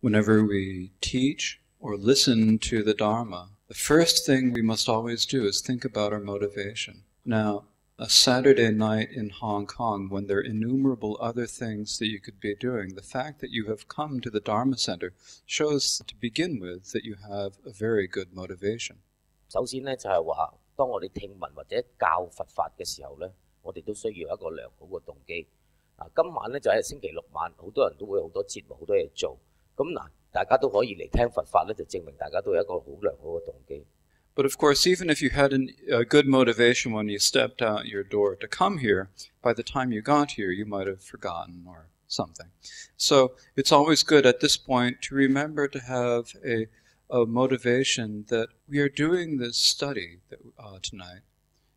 Whenever we teach or listen to the Dharma, the first thing we must always do is think about our motivation. Now, a Saturday night in Hong Kong, when there are innumerable other things that you could be doing, the fact that you have come to the Dharma Center shows, to begin with, that you have a very good motivation. 首先呢，就係話，當我哋聽聞或者教佛法嘅時候呢，我哋都需要一個良好嘅動機。今晚呢，就係星期六晚，好多人都會好多節目，好多嘢做。咁大家都可以嚟聽佛法呢，就證明大家都有一個好良好嘅動機。But of course, even if you had a good motivation when you stepped out your door to come here, by the time you got here, you might have forgotten or something. So it's always good at this point to remember to have a motivation that we are doing this study tonight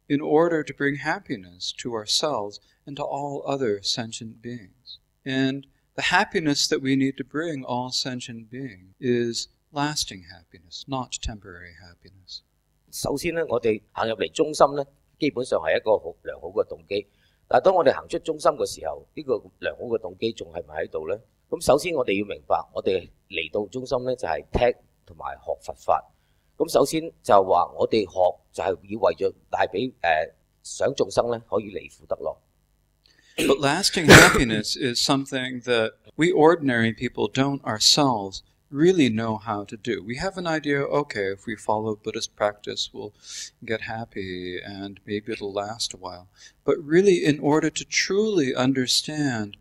in order to bring happiness to ourselves and to all other sentient beings. And the happiness that we need to bring all sentient beings is lasting happiness, not temporary happiness. 首先呢，我哋行入嚟中心呢，基本上係一個良好嘅動機。但係當我哋行出中心嘅時候，呢個良好嘅動機仲係咪喺度呢？咁首先我哋要明白，我哋嚟到中心呢，就係聽同埋學佛法。咁首先就係話，我哋學就係要為咗帶俾想眾生呢，可以離苦得樂。But lasting happiness is something that we ordinary people don't ourselves really know how to do. We have an idea, okay, if we follow Buddhist practice, we'll get happy and maybe it'll last a while. But really, in order to truly understand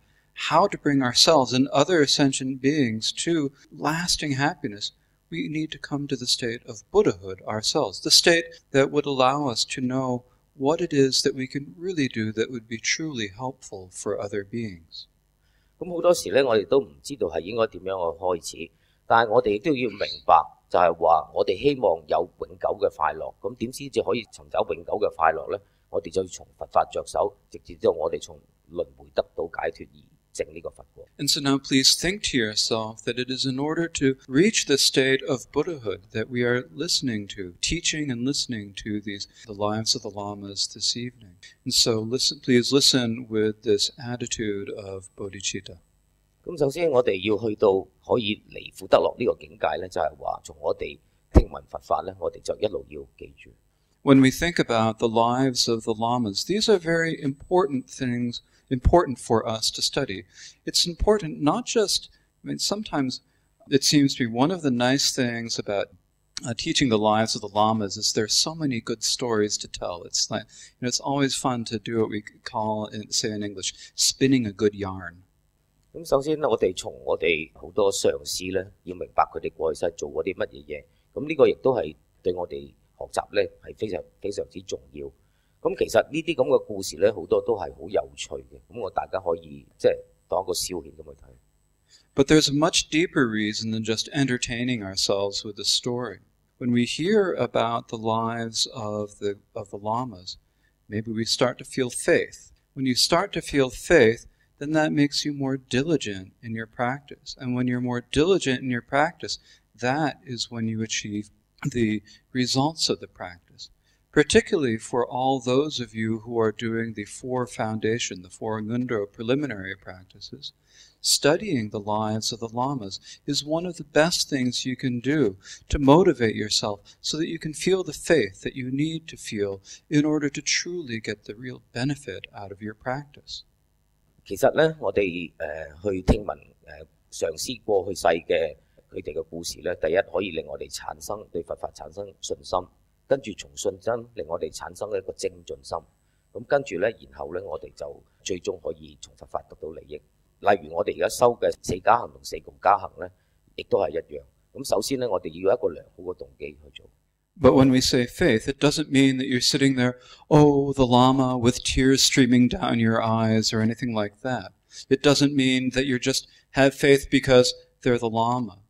how to bring ourselves and other sentient beings to lasting happiness, we need to come to the state of Buddhahood ourselves, the state that would allow us to know what it is that we can really do that would be truly helpful for other beings. 咁好多時呢，我哋都唔知道係應該點樣去開始，但係我哋都要明白，就係話我哋希望有永久嘅快樂。咁點先至可以尋找永久嘅快樂呢？我哋就要從佛法着手，直至到我哋從輪迴得到解脫而證呢個佛果。And so now please think to yourself that it is in order to reach the state of Buddhahood that we are listening to, teaching and listening to the lives of the Lamas this evening. And so please listen with this attitude of bodhicitta. 咁首先我哋要去到可以離苦得樂呢個境界呢，就係話從我哋聽聞佛法呢，我哋就一路要記住。When we think about the lives of the Lamas, these are very important things, important for us to study. It's important not just, sometimes it seems to be one of the nice things about teaching the lives of the Lamas is there's so many good stories to tell. It's like, it's always fun to do what we call, say in English, spinning a good yarn. 咁首先我哋從我哋好多上師呢，要明白佢哋過去世做過啲乜嘢嘢。咁呢個亦都係對我哋學習呢係非常非常之重要。咁其實呢啲咁嘅故事呢，好多都係好有趣嘅。咁大家可以即係當一個消遣咁去睇。But there's a much deeper reason than just entertaining ourselves with a story. When we hear about the lives of the Lamas, maybe we start to feel faith. When you start to feel faith, then that makes you more diligent in your practice. And when you're more diligent in your practice, that is when you achieve the results of the practice. Particularly for all those of you who are doing the four foundation, the four Ngundro preliminary practices, studying the lives of the Lamas is one of the best things you can do to motivate yourself so that you can feel the faith that you need to feel in order to truly get the real benefit out of your practice. 其實呢，我哋去聽聞上師過去世嘅佢哋嘅故事呢，第一可以令我哋產生對佛法產生信心，跟住從信心令我哋產生一個精進心。咁跟住呢，然後呢，我哋就最終可以從佛法得到利益。例如我哋而家修嘅四加行同四共加行呢，亦都係一樣。咁首先呢，我哋要有一個良好嘅動機去做。But when we say faith, it doesn't mean that you're sitting there, oh, the Lama, with tears streaming down your eyes or anything like that. It doesn't mean that you just have faith because they're the Lama.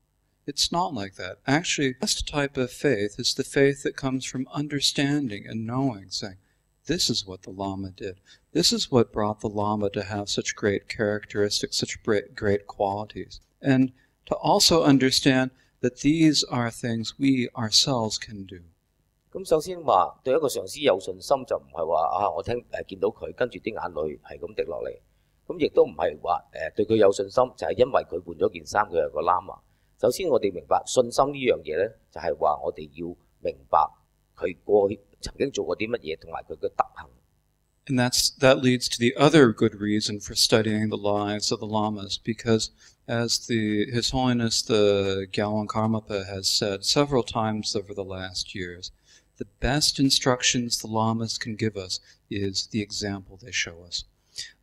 It's not like that. Actually, the best type of faith is the faith that comes from understanding and knowing, saying, this is what the Lama did. This is what brought the Lama to have such great characteristics, such great qualities. And to also understand that these are things we ourselves can do. 咁首先話對一個上師有信心，就唔係話我見到佢跟住啲眼淚係咁滴落嚟，咁亦都唔係話對佢有信心，就係因為佢換咗件衫，佢係個喇嘛，首先我哋明白信心呢樣嘢咧，就係話我哋要明白佢過去曾經做過啲乜嘢，同埋佢嘅德行。And that leads to the other good reason for studying the lives of the lamas, because as His Holiness the Gyalwang Karmapa has said several times over the last years, the best instructions the lamas can give us is the example they show us.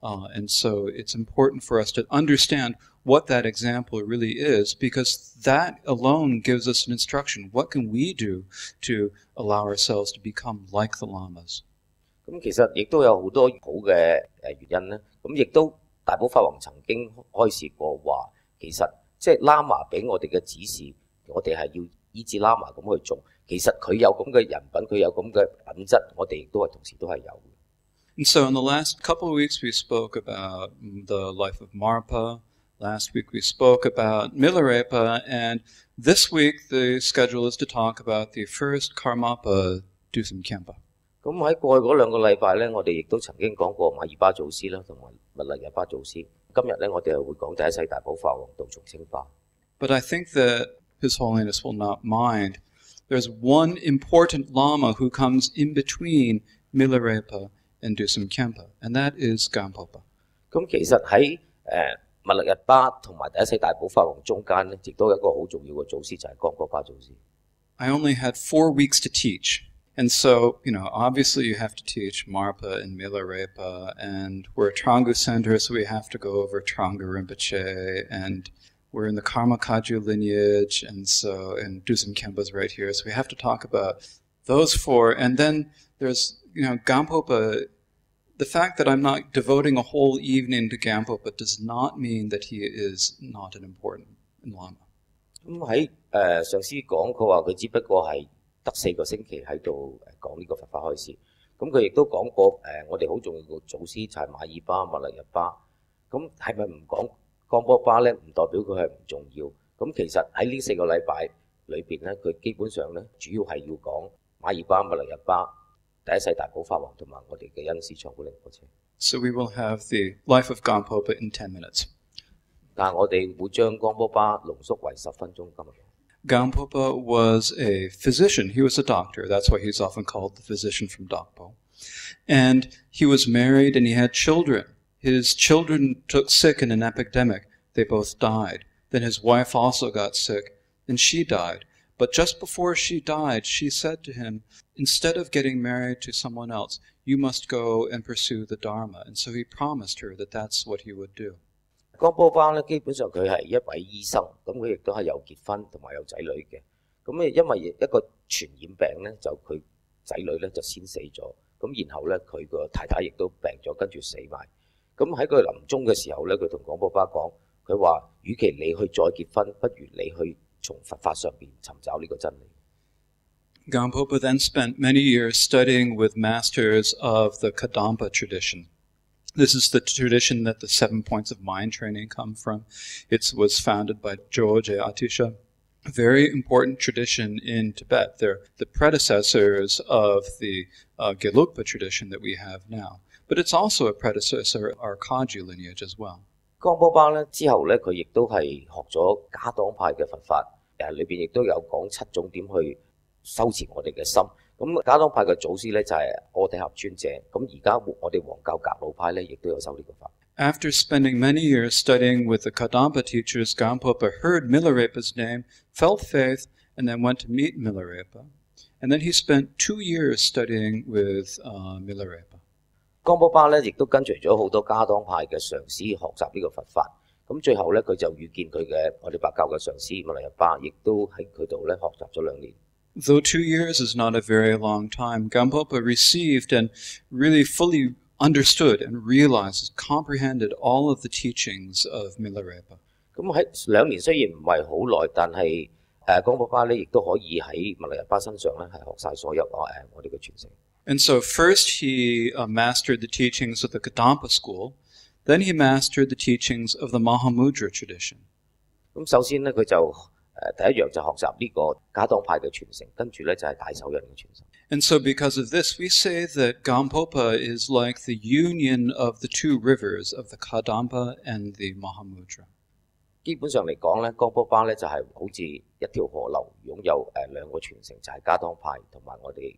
And so it's important for us to understand what that example really is, because that alone gives us an instruction. What can we do to allow ourselves to become like the lamas? 咁其實亦都有好多好嘅原因咧。咁亦都大寶法王曾經開示過話，其實即係喇嘛俾我哋嘅指示，我哋係要依止喇嘛咁去做。其實佢有咁嘅人品，佢有咁嘅品質，我哋亦都係同時都係有嘅。And so in the last couple of weeks we spoke about the life of Marpa. Last week we spoke about Milarepa, and this week the schedule is to talk about the first Karmapa Dusam Khenpa. 咁喺過去嗰兩個禮拜咧，我哋亦都曾經講過馬爾巴祖師啦，同埋密勒日巴祖師。今日咧，我哋係會講第一世大寶法王道重清巴。But I think that His Holiness will not mind. There's one important Lama who comes in between Milarepa and Dusam Khenpa, and that is Gampopa. 咁其實喺密勒日巴同埋第一世大寶法王中間咧，亦都有一個好重要嘅祖師，就係江波巴祖師。I only had 4 weeks to teach. And so, obviously you have to teach Marpa and Milarepa, and we're a Trangu center, so we have to go over Trangu Rinpoche, and we're in the Karma Kagyu lineage, and Dusam Khenpa's right here, so we have to talk about those 4. And then there's, Gampopa. The fact that I'm not devoting a whole evening to Gampopa does not mean that he is not an important Lama. 咁喺上師講，佢話佢只不過係得4個星期喺度講呢個佛法開示。咁佢亦都講過我哋好重要嘅祖師就係馬爾巴、密勒日巴。咁係咪唔講江波巴咧？唔代表佢係唔重要。咁其實喺呢4個禮拜裏邊咧，佢基本上咧主要係要講馬爾巴、密勒日巴、第一世大寶法王同埋我哋嘅恩師長古靈波車。So we will have the life of Gampopa in 10 minutes. 但係我哋會將江波巴濃縮為10分鐘今日。Gampopa was a physician. He was a doctor. That's why he's often called the physician from Dokpo. And he was married and he had children. His children took sick in an epidemic. They both died. Then his wife also got sick, and she died. But just before she died, she said to him, instead of getting married to someone else, you must go and pursue the Dharma. And so he promised her that that's what he would do. 江波巴咧，基本上佢係一位醫生，咁佢亦都係有結婚同埋有仔女嘅。咁咧，因為一個傳染病咧，就佢仔女咧就先死咗，咁然後咧佢個太太亦都病咗，跟住死埋。咁喺佢臨終嘅時候咧，佢同江波巴講，佢話：與其你去再結婚，不如你去從佛法上邊尋找呢個真理。Gampopa then spent many years studying with masters of the Kadampa tradition. This is the tradition that the 7 points of mind training come from. It was founded by Joje Atisha, a very important tradition in Tibet. They're the predecessors of the Gelugpa tradition that we have now. But it's also a predecessor of our Kagyu lineage as well. 江波巴咧之後咧，佢亦都係學咗加當派嘅佛法，裏邊亦都有講7種點去修持我哋嘅心。咁加當派嘅祖師咧就係阿底峽尊者，咁而家我哋黃教格魯派咧亦都有修呢個法。After spending many years studying with the Kadampa teachers, Gampopa heard Milarepa's name, felt faith, and then went to meet Milarepa. And then he spent 2 years studying with Milarepa. 江波巴咧亦都跟隨咗好多加當派嘅上師學習呢個佛法。咁最後咧佢就遇見佢嘅我哋白教嘅上師密勒日巴，亦都喺佢度咧學習咗2年。Though 2 years is not a very long time, Gampopa received and really fully understood and realized, comprehended all of the teachings of Milarepa. 咁喺2年雖然唔係好耐，但係江波巴咧亦都可以喺密勒日巴身上咧係學晒所有我哋嘅傳承。And so first he mastered the teachings of the Kadampa school, then he mastered the teachings of the Mahamudra tradition. 咁首先咧佢就第一樣就學習呢個加當派嘅傳承，跟住咧就係大手印嘅傳承。And so because of this, we say that Gampopa is like the union of the 2 rivers of the Kadampa and the Mahamudra. 基本上嚟講咧，江波巴咧就係好似一條河流，擁有兩個傳承，就係加當派同埋我哋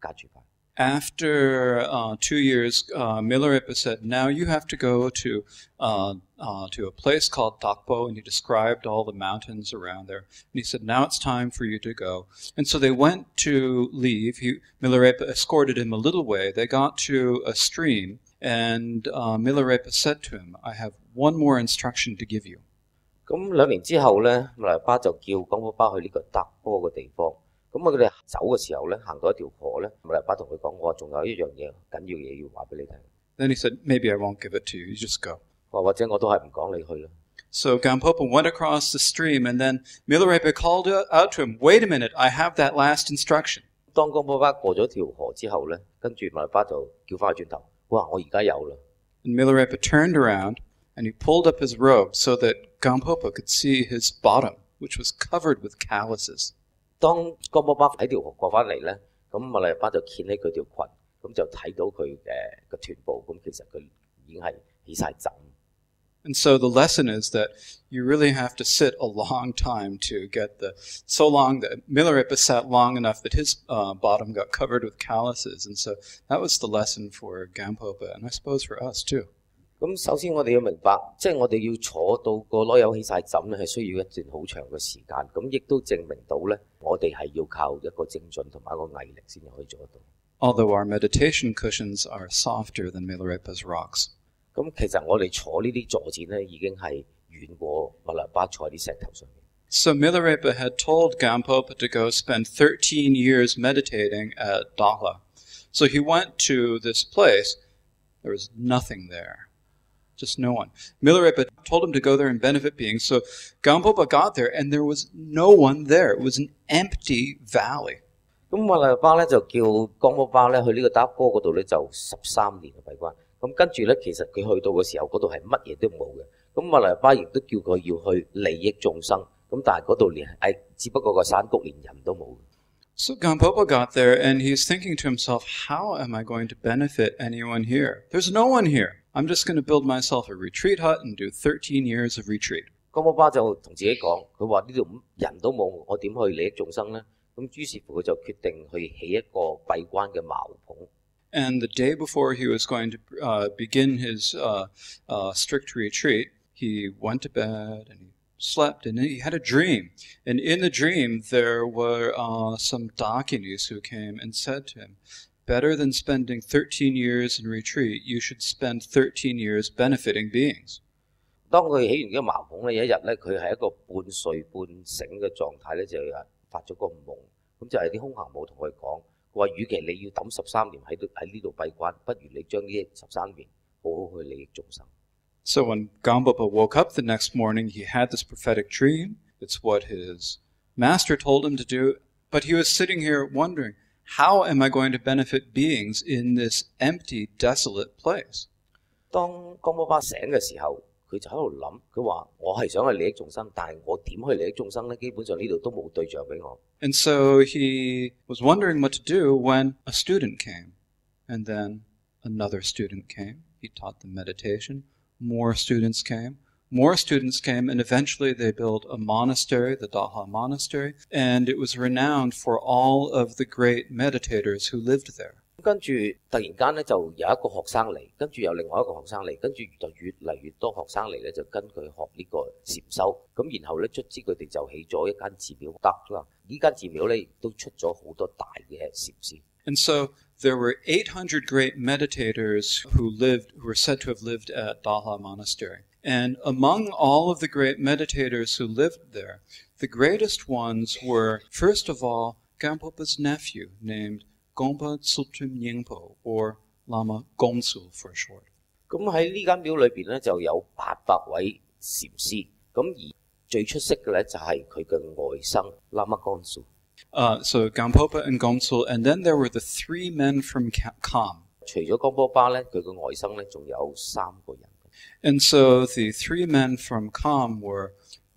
家主派。After 2 years, Milarepa said, "Now you have to go to a place called Dakpo," and he described all the mountains around there. And he said, "Now it's time for you to go." And so they went to leave. Milarepa escorted him a little way. They got to a stream, and Milarepa said to him, "I have one more instruction to give you." 咁2年之後咧，密勒巴就叫江波巴去呢個德波嘅地方。咁佢哋走嘅時候咧，行到一條河咧，密勒巴同佢講：我仲有一樣嘢緊要嘢要話俾你聽。Then he said, "Maybe I won't give it to you. You just go." 或者我都係唔講你去啦。So Gampopa went across the stream, and then Milarepa called out to him, "Wait a minute, I have that last instruction." 當江波巴過咗條河之後咧，跟住密勒巴就叫翻去轉頭，哇！我而家有啦。And Milarepa turned around, and he pulled up his robe so that Gampopa could see his bottom, which was covered with calluses. 當江波巴喺條河過翻嚟咧，咁密勒巴就掀起佢條裙，咁就睇到佢嘅臀部，咁其實佢已經係起晒疹。And so the lesson is that you really have to sit a long time to get so long that Milarepa sat long enough that his bottom got covered with calluses. And so that was the lesson for Gampopa, and I suppose for us too. 咁首先我哋要明白，即係我哋要坐到個籮柚起晒枕咧，係需要一段好長嘅時間。咁亦都證明到咧，我哋係要靠一個精進同埋一個毅力先可以做得到。Although our meditation cushions are softer than Milarepa's rocks. 咁其實我哋坐呢啲坐墊咧，已經係遠過密勒巴坐喺啲石頭上面。So Milarepa had told Gampopa to go spend 13 years meditating at Dala. So he went to this place. There was nothing there. Just no one. Milarepa told him to go there and benefit beings. So Gampopa got there, and there was no one there. It was an empty valley. 咁密勒巴咧就叫江波巴咧去呢個德波嗰度咧就13年嘅閉關。咁跟住咧，其實佢去到嘅時候，嗰度係乜嘢都冇嘅。咁密勒巴亦都叫佢要去利益眾生。咁但係嗰度只不過個山谷連人都冇。So Gampopa got there, and he's thinking to himself, "How am I going to benefit anyone here? There's no one here. I'm just going to build myself a retreat hut and do 13 years of retreat." 江波巴就同自己講，佢話呢度人都冇，我點去利益眾生呢？咁於是乎佢就決定去起一個閉關嘅茅棚。And the day before he was going to begin his strict retreat, he went to bed and he slept, and he had a dream. And in the dream, there were some Dakinis who came and said to him, "Better than spending 13 years in retreat, you should spend 13 years benefiting beings." 當佢起完呢個茅棚咧，有一日咧，佢係一個半睡半醒嘅狀態咧，就發咗個夢，咁就係啲空行母同佢講，佢話：與其你要抌13年喺呢度閉關，不如你將呢13年好好去利益眾生。So when Gampopa woke up the next morning, he had this prophetic dream. It's what his master told him to do. But he was sitting here wondering, how am I going to benefit beings in this empty, desolate place? 當江波巴醒嘅時候，佢就喺度諗，佢話：我係想去利益眾生，但係我點去利益眾生呢？基本上呢度都冇對象俾我。And so he was wondering what to do when a student came. And then another student came. He taught them meditation. More students came, and eventually they built a monastery, the Daha Monastery, and it was renowned for all of the great meditators who lived there. 跟住突然間咧，就有一個學生嚟，跟住有另外一個學生嚟，跟住就越嚟越多學生嚟咧，就跟佢學呢個禪修。咁然後咧，卒之佢哋就起咗一間寺廟得啦。呢間寺廟咧，亦都出咗好多大嘅禪師。And so there were 800 great meditators who were said to have lived at Daha Monastery. And among all of the great meditators who lived there, the greatest ones were, first of all, Gampopa's nephew, named Gompa Tsultrim Nyingpo, or Lama Gomsul for short. 咁喺呢間廟裏邊咧，就有800位禪師。咁而最出色嘅咧，就係佢嘅外甥 Lama Gomsul。So Gampopa and Gomsul, and then there were the 3 men from Kham. 除咗江波巴咧，佢嘅外甥咧，仲有3個人。And so the 3 men from Kham were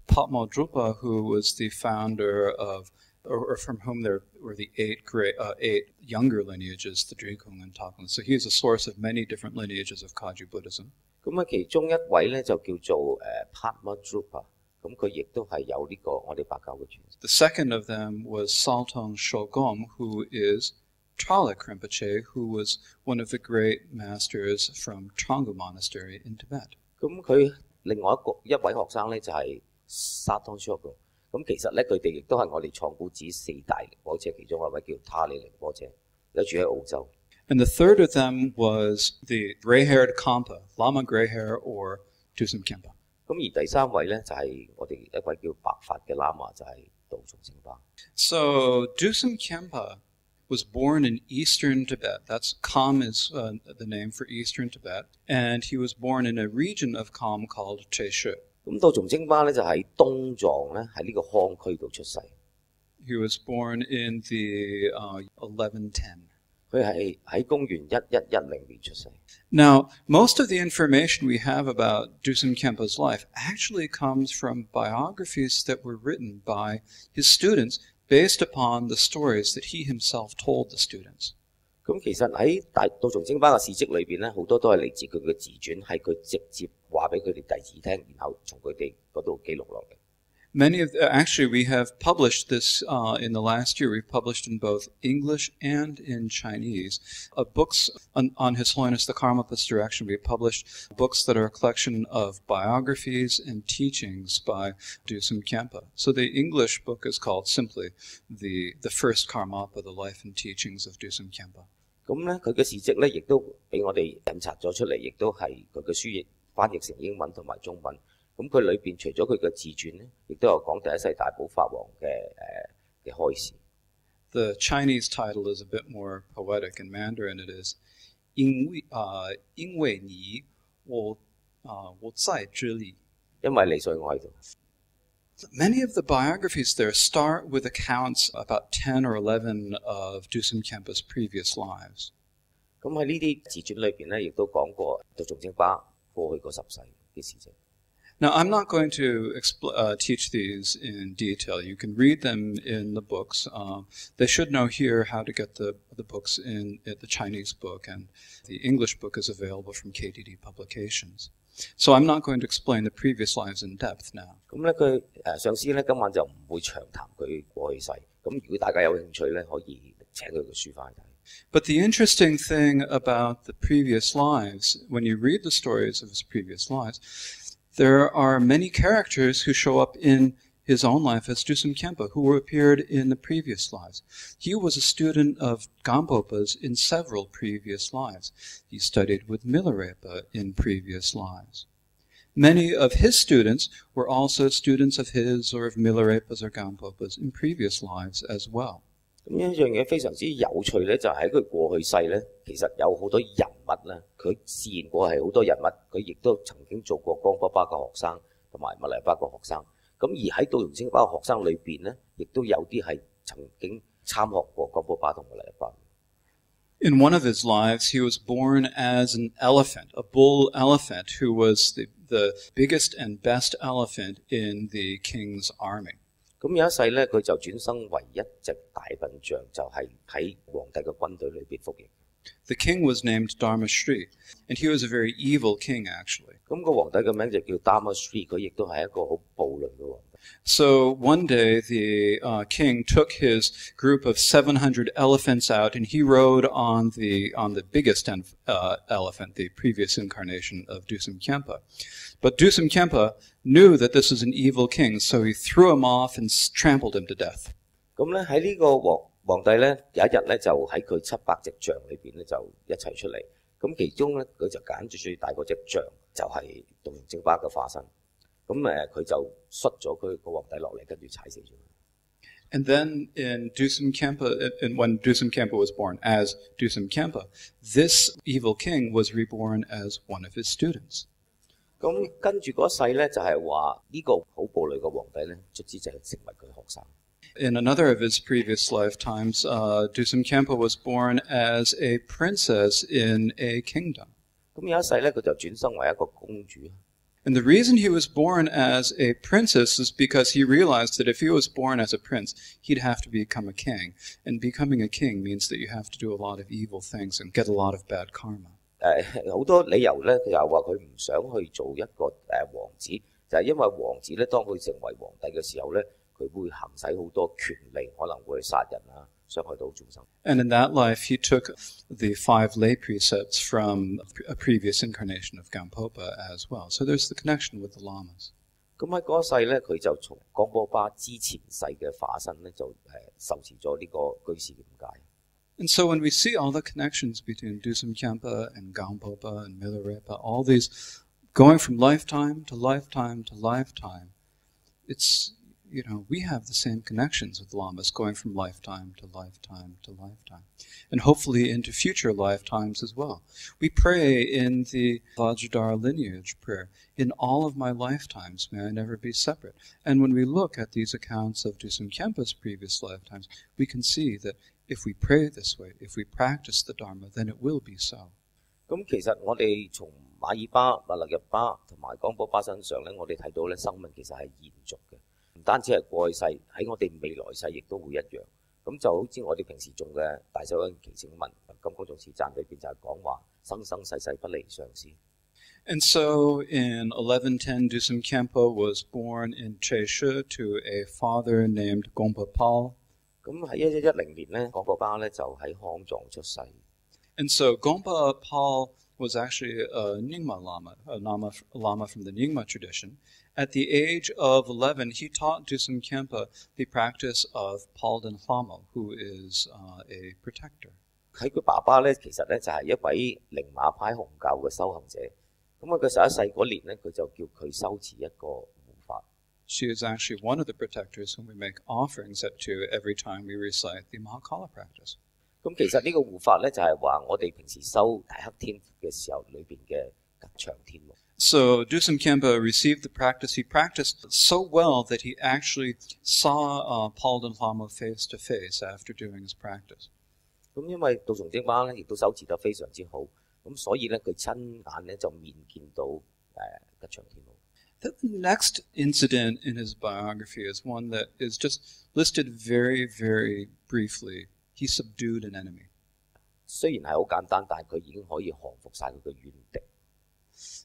Patmo Drupa, who was the founder of, or from whom there were the 8 younger lineages, the Drikung and Takung. So he is a source of many different lineages of Kagyu Buddhism. 咁其中一位咧就叫做Patmo Drupa。咁佢亦都係有呢個我哋佛教嘅傳承。The second of them was Saltong Shogom, who is Tralik Rinpoche, who was one of the great masters from Changu Monastery in Tibet. 咁佢另外一位學生咧就係沙當舒嘅。咁其實咧佢哋亦都係我哋創古寺四大仁波切其中一位叫他利仁波切，有住喺澳洲。And the third of them was the gray-haired Kampa, Lama Grey-hair or Dusum Kempa. 咁而第三位咧就係我哋一位叫白髮嘅喇嘛，就係道松正巴。So Dusum Kempa was born in eastern Tibet. That's Kham is the name for eastern Tibet. And he was born in a region of Kham called Cheshu. 咁道松正巴咧就喺東藏咧喺呢個康區度出世。He was born in the 1110. 佢係喺公元1110年出世。Now, most of the information we have about Dusum Khempa's life actually comes from biographies that were written by his students based upon the stories that he himself told the students. 咁其實喺道松正巴嘅事蹟裏邊咧，好多都係嚟自佢嘅自傳，係佢直接話俾佢哋弟子聽，然後從佢哋嗰度記錄落嚟。Many of actually, we have published this in the last year. We've published in both English and in Chinese books on His Holiness the Karmapa's direction. We published books that are a collection of biographies and teachings by Dusum Kempa. So the English book is called simply the First Karmapa, the Life and Teachings of Dusum Kempa. 咁咧，佢嘅事蹟咧，亦都俾我哋印刷咗出嚟，亦都係佢嘅書譯翻譯成英文同埋中文。咁佢裏邊除咗佢嘅自傳咧，亦都有講第一世大寶法王嘅開示。The Chinese title is a bit more poetic in Mandarin. It is 因为你我在这里。因為你在我喺度。Many of the biographies there start with accounts about 10 or 11 of Dusum Khempa's previous lives. 咁喺呢啲自傳裏邊咧，亦都講過道松正巴過去嗰10世嘅事情。Now, I'm not going to teach these in detail. You can read them in the books. They should know here how to get the books in the Chinese book, and the English book is available from KDD Publications. So I'm not going to explain the previous lives in depth now. 咁咧，佢上司咧今晚就唔會長談佢過去世。咁如果大家有興趣咧，可以請佢嘅書翻去睇。But the interesting thing about the previous lives, when you read the stories of his previous lives, there are many characters who show up in his own life as Dusum Kempa, who appeared in the previous lives. He was a student of Gampopa's in several previous lives. He studied with Milarepa in previous lives. Many of his students were also students of his or of Milarepa's or Gampopa's in previous lives as well. 咁一樣嘢非常之有趣咧，就喺佢過去世咧，其實有好多人物啦，佢示現過係好多人物，佢亦都曾經做過江波巴嘅學生同埋密黎巴嘅學生。咁而喺道松正巴嘅學生裏邊咧，亦都有啲係曾經參學過江波巴同密黎巴。In one of his lives, he was born as an elephant, a bull elephant, who was the biggest and best elephant in the king's army. 咁有一世咧，佢就轉生為一隻大笨象，就係喺皇帝嘅軍隊裏邊服役。The king was named Dharma Shri, and he was a very evil king, actually. 咁個皇帝嘅名就叫 Dharma Shri，佢亦都係一個好暴戾嘅皇帝。So one day the king took his group of 700 elephants out, and he rode on the biggest elephant, the previous incarnation of Dusum Kempa. But Dusum Kempa knew that this was an evil king, so he threw him off and trampled him to death. 咁咧喺呢個皇帝咧有一日咧就喺佢700隻象裏邊咧就一齊出嚟，咁其中咧佢就揀住最大嗰隻象就係道松正巴嘅化身，咁佢就摔咗佢個皇帝落嚟，跟住踩死咗。And then in Dusum Kempa, when Dusum Kempa was born as Dusum Kempa, this evil king was reborn as one of his students. 咁跟住嗰世咧就係話呢個好暴戾嘅皇帝咧，卒之就成為佢學生。In another of his previous lifetimes, Dusum Kempa was born as a princess in a kingdom. 咁有一世咧，佢就轉生為一個公主。And the reason he was born as a princess is because he realized that if he was born as a prince, he'd have to become a king. And becoming a king means that you have to do a lot of evil things and get a lot of bad karma. 好多理由咧，就話佢唔想去做一個王子，就係因為王子咧，當佢成為皇帝嘅時候咧，佢會行使好多權利，可能會去殺人啊，傷害到眾生。And in that life, he took the 5 lay precepts from a previous incarnation of Gampopa as well. So there's the connection with the lamas. 咁喺嗰一世咧，佢就從江波巴之前世嘅化身咧，就受持咗呢個居士嘅五戒。And so when we see all the connections between Dusum Khyentse and Gampopa and Milarepa, all these going from lifetime to lifetime to lifetime, it's, we have the same connections with lamas going from lifetime to lifetime to lifetime, and hopefully into future lifetimes as well. We pray in the Vajradhara lineage prayer, in all of my lifetimes may I never be separate. And when we look at these accounts of Dusum Khyentse's previous lifetimes, we can see that if we pray this way, if we practice the Dharma, then it will be so. 咁其實我哋從馬爾巴、密勒日巴同埋江波巴身上咧，我哋睇到咧生命其實係延續嘅，唔單止係過去世，喺我哋未來世亦都會一樣。咁就好似我哋平時誦嘅大手印祈請文、金剛總持讚裏邊就係講話生生世世不離上師。And so in 1110, Dusum Khyentse was born in Chesha to a father named Gompa Pal. 咁喺1110年咧，江波巴咧就喺康藏出世。And so Gompa Pal was actually a Nyingma Lama, a Lama from the Nyingma tradition. At the age of 11, he taught Dusum Khyentse the practice of Palden Lama, who is a protector. 喺佢爸爸咧，其實咧就係一位靈馬派紅教嘅修行者。咁佢11世嗰年咧，佢就叫佢修持一個護法。She is actually one of the protectors whom we make offerings up to every time we recite the Mahakala practice. 咁其實呢個護法咧就係話我哋平時修大黑天嘅時候裏邊嘅吉祥天目。So Dusum Khyentse received the practice. He practiced so well that he actually saw Palden Lama face to face after doing his practice. 咁因為道崇精巴咧亦都修持得非常之好，咁所以咧佢親眼咧就面見到吉祥天目。The next incident in his biography is one that is just listed very, very briefly. He subdued an enemy. 雖然係好簡單，但係佢已經可以降服晒佢嘅怨敵。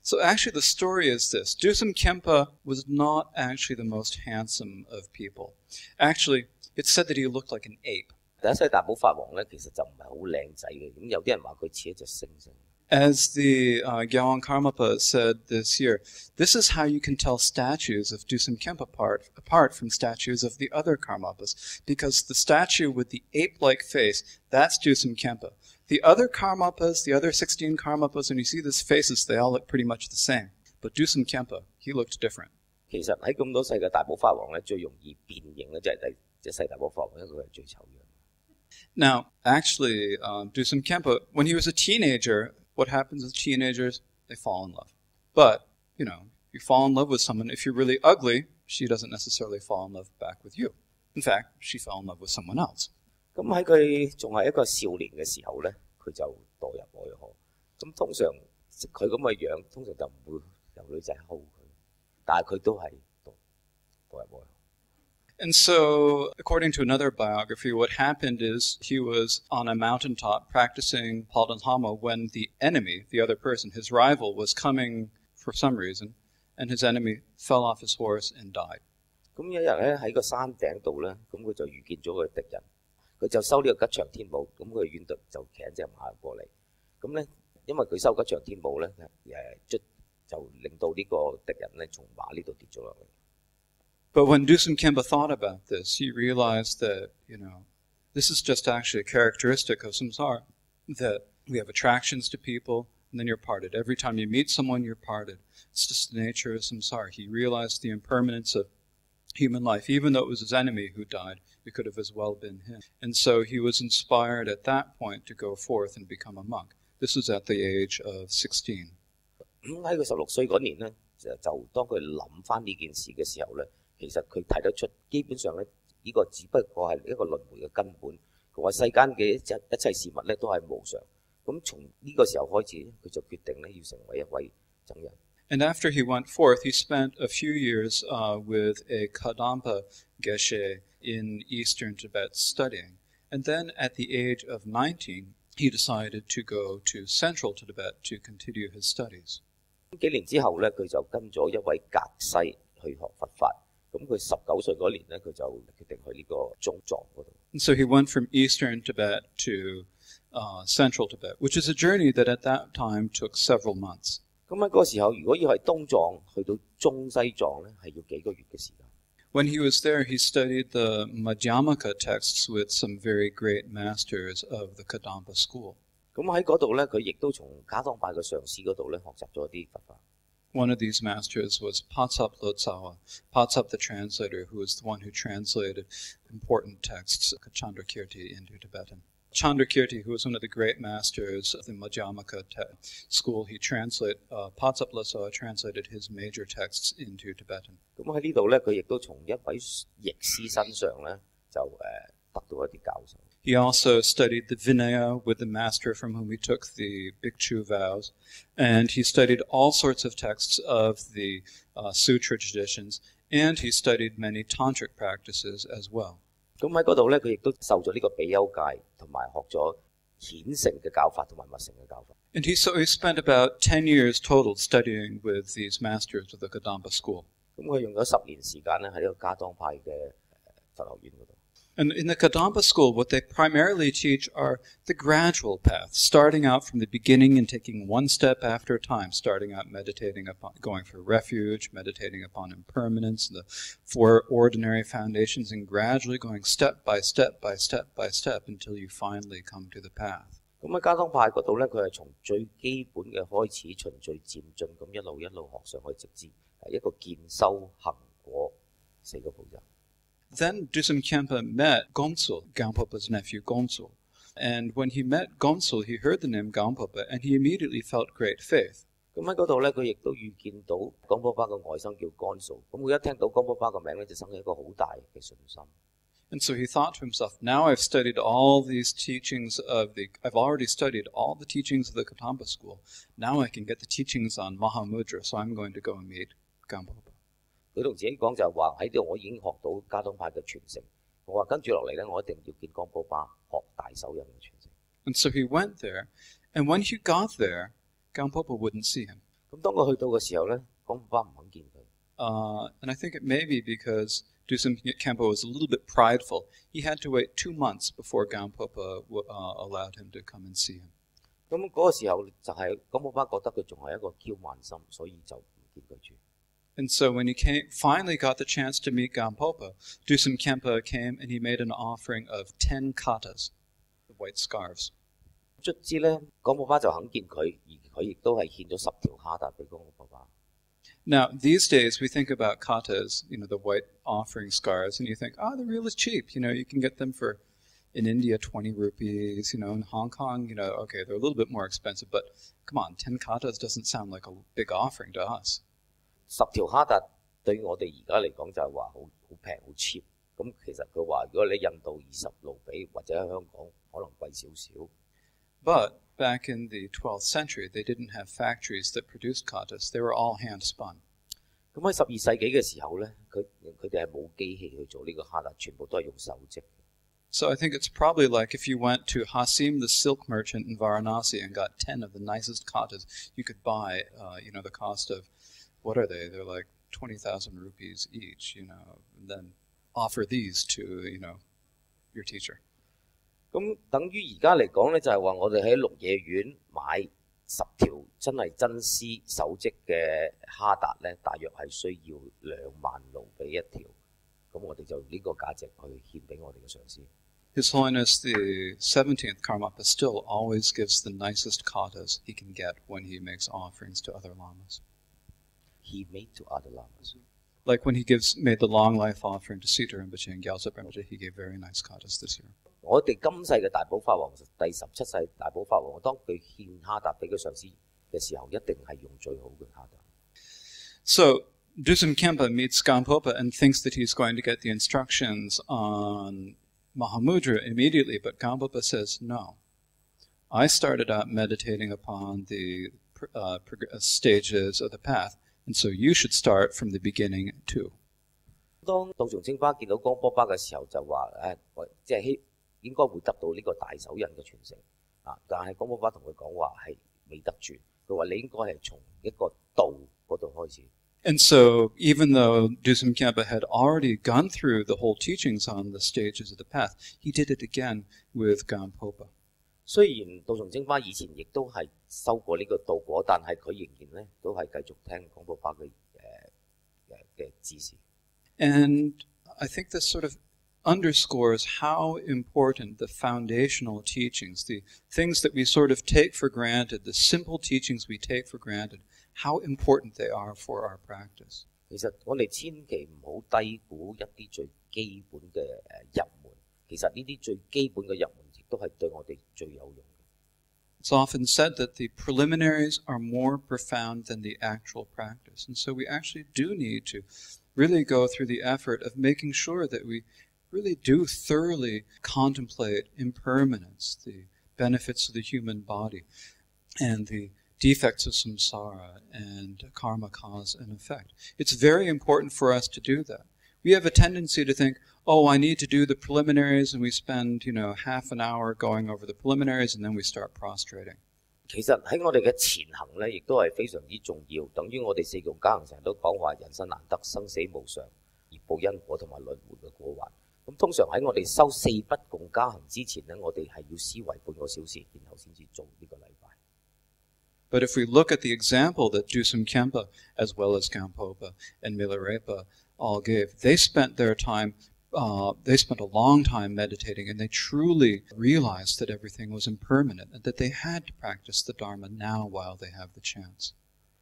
So actually the story is this. Dusum Khyentse was not actually the most handsome of people. Actually, it's said that he looked like an ape. 第一世大寶法王咧，其實就唔係好靚仔嘅，咁有啲人話佢似一隻猩猩。As the Gyalwang Karmapa said this year, this is how you can tell statues of Dusum Khyentse apart from statues of the other Karmapas, because the statue with the ape-like face, that's Dusum Khyentse. The other Karmapas, the other 16 Karmapas, when you see these faces, they all look pretty much the same. But Dusum Khyentse, he looked different. 其實喺咁多世嘅大寶法王咧，最容易辨認咧就係第一世大寶法王，因為佢係最醜樣。Now, actually, Dusum Khyentse, when he was a teenager, what happens with teenagers? They fall in love. But, you fall in love with someone. If you're really ugly, she doesn't necessarily fall in love back with you. In fact, she fell in love with someone else. 咁喺佢仲係一個少年嘅時候咧，佢就墮入愛河。咁通常佢咁嘅樣，通常就唔會有女仔溝佢，但係佢都係墮入愛河。And so, according to another biography, what happened is he was on a mountaintop practicing Palden Lama when the enemy, the other person, his rival, was coming for some reason, and his enemy fell off his horse and died. 咁有一日咧喺個山頂度咧，咁佢就遇見咗個敵人，佢就收呢個吉祥天母，咁佢遠度就騎一隻馬過嚟，咁咧因為佢收吉祥天母咧，就令到呢個敵人咧從馬呢度跌咗落嚟。But when Dusum Khyentse thought about this, he realized that, this is just actually a characteristic of samsara, that we have attractions to people, and then you're parted. Every time you meet someone, you're parted. It's just the nature of samsara. He realized the impermanence of human life. Even though it was his enemy who died, it could have as well been him. And so he was inspired at that point to go forth and become a monk. This was at the age of 16. 喺佢16歲嗰年咧，就當佢諗翻呢件事嘅時候咧。其實佢睇得出，基本上咧，呢個只不過係一個輪迴嘅根本。佢話世間嘅一切事物咧都係無常。咁從呢個時候開始，佢就決定咧要成為一位僧人。And after he went forth, he spent a few years with a Kadampa Geshe in eastern Tibet studying. And then at the age of 19, he decided to go to central Tibet to continue his studies. 幾年之後咧，佢就跟咗一位格西去學佛法。咁佢19歲嗰年咧，佢就決定去呢個中藏嗰度。And so he went from eastern Tibet to central Tibet, which is a journey that at that time took several months. 咁喺嗰個時候，如果要係東藏去到中西藏咧，係要幾個月嘅時間。When he was there, he studied the Madhyamaka texts with some very great masters of the Kadampa school. 咁喺嗰度咧，佢亦都從噶當派嘅上師嗰度咧學習咗啲佛法。One of these masters was Patsap Lotsawa, Patsap the translator, who was the one who translated important texts, Chandrakirti, into Tibetan. Chandrakirti, who was one of the great masters of the Madhyamaka school, Patsap Lotsawa translated his major texts into Tibetan. 咁喺呢度咧，佢亦都從一位譯師身上咧就得到一啲教授。He also studied the Vinaya with the master from whom he took the Bhikshu vows, and he studied all sorts of texts of the sutra traditions, and he studied many tantric practices as well. 咁喺嗰度咧，佢亦都受咗呢個比丘戒，同埋學咗顯成嘅教法同埋密成嘅教法。And he spent about 10 years total studying with these masters of the Kadampa school. 咁佢用咗10年時間咧喺呢個噶當派嘅佛學院嗰度。And in the Kadampa school, what they primarily teach are the gradual path, starting out from the beginning and taking one step after a time, starting out meditating upon going for refuge, meditating upon impermanence, the 4 ordinary foundations, and gradually going step by step by step by step until you finally come to the path. 咁喺噶當派嗰度咧，佢係從最基本嘅開始，循序漸進咁一路學上去，直至一個見修行果4個步驟。Then Dusam Khenpa met Gomsul, Gampopa's nephew Gomsul. And when he met Gomsul, he heard the name Gampopa, and he immediately felt great faith. 咁喺嗰度咧，佢亦都遇見到江波巴嘅外甥叫甘素。咁佢一聽到江波巴嘅名咧，就生起一個好大嘅信心。And so he thought to himself, now I've studied all these teachings I've already studied all the teachings of the Kadampa school. Now I can get the teachings on Mahamudra, so I'm going to go and meet Gampopa. 佢同自己講就係話喺度我已經學到噶當派嘅傳承。我話跟住落嚟咧，我一定要見江波巴學大手印嘅傳承。And so he went there, and when he got there, Gampopa wouldn't see him. 咁當佢去到嘅時候咧，江波巴唔肯見佢。And I think it may be because Dusam Khenpa was a little bit prideful. He had to wait 2 months before Gampopa allowed him to come and see him. 咁嗰個時候就係江波巴覺得佢仲係一個驕慢心，所以就唔見佢住。And so when he finally got the chance to meet Gampopa, Dusam Khenpa came and he made an offering of 10 katas, white scarves. 卒之咧，江波巴就肯見佢，而佢亦都係獻咗10條哈達俾江波巴。Now, these days we think about katas, the white offering scarves, and you think, oh, they're really cheap. You can get them for, in India, 20 rupees. In Hong Kong, okay, they're a little bit more expensive, but come on, 10 katas doesn't sound like a big offering to us. 10條哈達對我哋而家嚟講就係話好平好 cheap。咁其實佢話如果你印度20盧比或者喺香港可能貴少少。But back in the 12th century, they didn't have factories that produced katas. They were all hand spun. 咁喺12世紀嘅時候咧，佢哋係冇機器去做呢個哈達，全部都係用手織。So I think it's probably like if you went to Hasim, the silk merchant in Varanasi, and got 10 of the nicest katas, you could buy, the cost of, what are they? They're like 20,000 rupees each, and then offer these to, your teacher. 咁等於而家嚟講咧，就係話我哋喺綠野苑買10條真係真絲手織嘅哈達咧，大約係需要2萬盧比一條。咁我哋就呢個價值去獻俾我哋嘅上師。His Holiness the 17th Karmapa still always gives the nicest katas he can get when he makes offerings to other lamas. He made to other lamas. Like when he made the long life offering to Sita Rinpoche and Gyaltsab Rinpoche, he gave very nice katas this year. 我哋今世嘅大寶法王，第17世大寶法王，當佢獻哈達俾佢上師嘅時候，一定係用最好嘅哈達。So Dusam Khenpa meets Gampopa and thinks that he's going to get the instructions on Mahamudra immediately, but Gampopa says, no. I started out meditating upon the stages of the path, and so you should start from the beginning too. 當道松清巴見到江波巴嘅時候，就話應該會得到呢個大手印嘅傳承啊！但係江波巴同佢講話係唔未得住。佢話你應該係從一個道嗰度開始。And so, even though Dusum Khyentse had already gone through the whole teachings on the stages of the path, he did it again with Gampopa. 雖然道松精巴以前亦都係修過呢個道果，但係佢仍然咧都係繼續聽廣布巴嘅指示。And I think this sort of underscores how important the foundational teachings, the things that we sort of take for granted, the simple teachings we take for granted, how important they are for our practice. 其實我哋千祈唔好低估一啲最基本嘅入門。其實呢啲最基本嘅入門亦都係對我哋最有用嘅。 It's often said that the preliminaries are more profound than the actual practice. And so we actually do need to really go through the effort of making sure that we really do thoroughly contemplate impermanence, the benefits of the human body, and the defects of samsara and karma cause and effect. It's very important for us to do that. We have a tendency to think, oh, I need to do the preliminaries, and we spend, half an hour going over the preliminaries, and then we start prostrating. 其實喺我哋嘅前行咧，亦都係非常之重要。等於我哋四共加行成日都講話人生難得，生死無常，業報因果同埋輪迴嘅過患。咁通常喺我哋修四不共加行之前咧，我哋係要思維半個小時，然後先至做呢個禮拜。But if we look at the example that Dusum Khyentse, as well as Gampopa and Milarepa, all gave, they spent their time, they spent a long time meditating, and they truly realized that everything was impermanent and that they had to practice the Dharma now while they have the chance.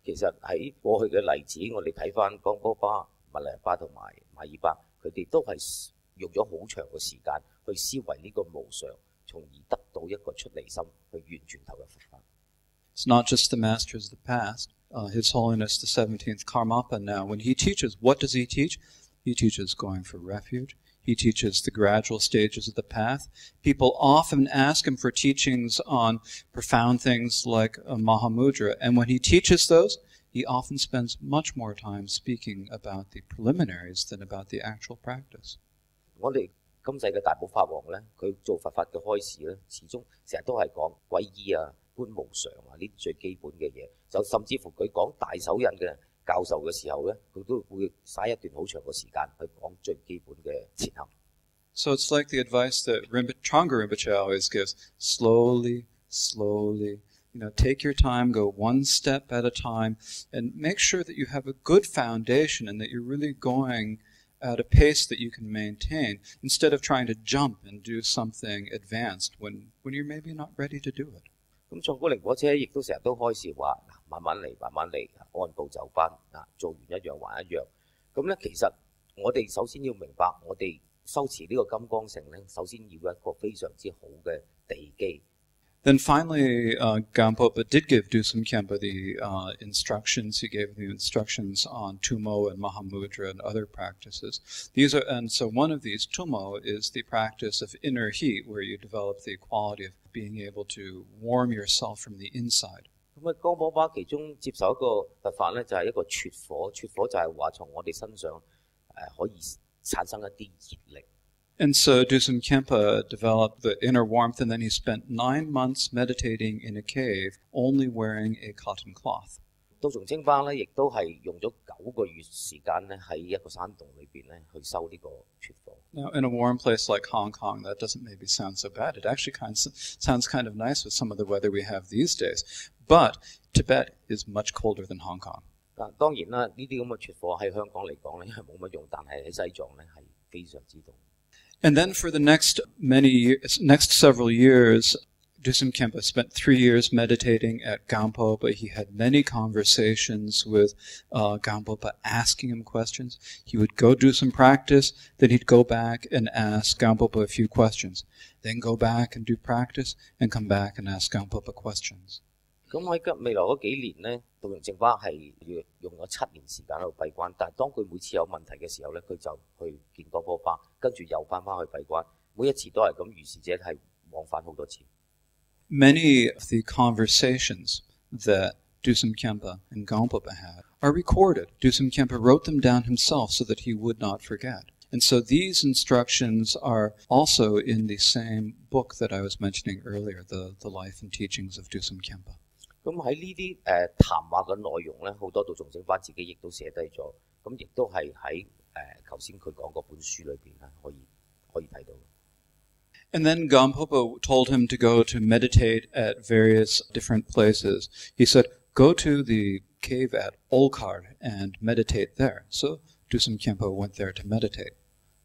其實喺過去嘅例子，我哋睇翻江波巴、密勒巴同埋馬爾巴，佢哋都係用咗好長嘅時間去思維呢個無常，從而得到一個出離心，去完全投入佛法。It's not just the masters of the past. His Holiness the 17th Karmapa now, when he teaches, what does he teach? He teaches going for refuge. He teaches the gradual stages of the path. People often ask him for teachings on profound things like Mahamudra, and when he teaches those, he often spends much more time speaking about the preliminaries than about the actual practice. 我哋今世嘅大寶法王咧，佢做佛法嘅開始咧，始終成日都係講皈依啊、觀無常啊呢啲最基本嘅嘢。就甚至乎佢講大手印嘅教授嘅時候咧，佢都會嘥一段好長嘅時間去講最基本嘅前行。So it's like the advice that Trungpa Rinpoche always gives: slowly, slowly. Take your time, go one step at a time, and make sure that you have a good foundation and that you're really going at a pace that you can maintain, instead of trying to jump and do something advanced when you're maybe not ready to do it. 咁創高靈火車亦都成日都開示話，慢慢嚟，慢慢嚟，按部就班，做完一樣還一樣。咁咧，其實我哋首先要明白，我哋修持呢個金剛乘咧，首先要一個非常之好嘅地基。Then finally, Gampopa did give Dusum Khyentse the instructions. He gave the instructions on Tumo and Mahamudra and other practices. And so one of these, Tumo, is the practice of inner heat, where you develop the quality of being able to warm yourself from the inside. 咁江波巴其中接受一個佛法咧，就係一個撮火，撮火就係話從我哋身上可以產生一啲熱力。And so Dusum Khyentse developed the inner warmth, and then he spent 9 months meditating in a cave, only wearing a cotton cloth. 道松清巴咧，亦都係用咗9個月時間咧，喺一個山洞裏邊咧去修呢個撮火。Now, in a warm place like Hong Kong, that doesn't maybe sound so bad. It actually sounds kind of nice with some of the weather we have these days. But Tibet is much colder than Hong Kong. 當然啦，呢啲咁嘅撮火喺香港嚟講咧係冇乜用，但係喺西藏咧係非常之凍。And then for the next several years, Dusum Khyentse spent 3 years meditating at Gampopa. He had many conversations with Gampopa, asking him questions. He would go do some practice, then he'd go back and ask Gampopa a few questions. Then go back and do practice, and come back and ask Gampopa questions. 咁喺未來嗰幾年咧，道榮正巴係用咗7年時間喺度閉關，但係當佢每次有問題嘅時候咧，佢就去見多波巴，跟住又翻去閉關，每一次都係咁，如是者係往返好多次。Many of the conversations that Dusum Khyentse and Gampopa had are recorded. Dusum Khyentse wrote them down himself so that he would not forget. And so these instructions are also in the same book that I was mentioning earlier, the Life and Teachings of Dusum Khyentse. 咁喺呢啲談話嘅內容咧，好多道眾正法自己亦都寫低咗，咁亦都係喺頭先佢講嗰本書裏邊咧，可以睇到。And then Gampopa told him to go to meditate at various different places. He said, go to the cave at Olkar and meditate there. So Dusum Khyentse went there to meditate.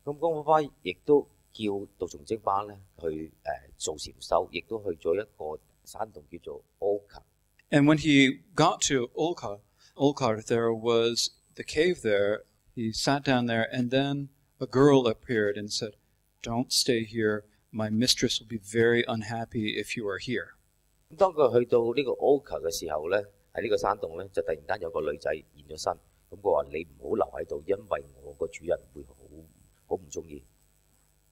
咁江寶巴亦都叫道眾正法咧去做禪修，亦都去咗一個山洞叫做 Olkar。 And when he got to Olkar, there was the cave there. He sat down there, and then a girl appeared and said, don't stay here. My mistress will be very unhappy if you are here. 咁當佢去到呢個 Olkar 嘅時候咧，喺呢個山洞咧就突然間有個女仔現咗身，咁佢話你唔好留喺度，因為我個主人會好唔中意。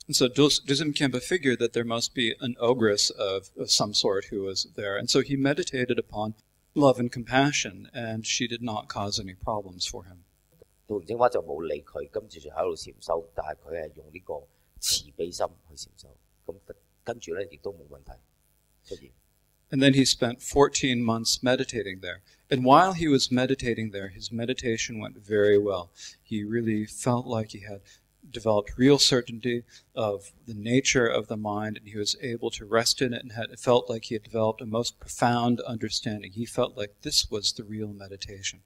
And so Dusum Khyentse figured that there must be an ogress of some sort who was there. And so he meditated upon love and compassion, and she did not cause any problems for him. 道眾正法就冇理佢，跟住就喺度禪修，但係佢係用呢個慈悲心去禪修，咁跟住咧亦都冇問題出現。And then he spent 14 months meditating there. And while he was meditating there, his meditation went very well. He really felt like he had developed real certainty of the nature of the mind, and he was able to rest in it, and felt like he had developed a most profound understanding. He felt like this was the real meditation.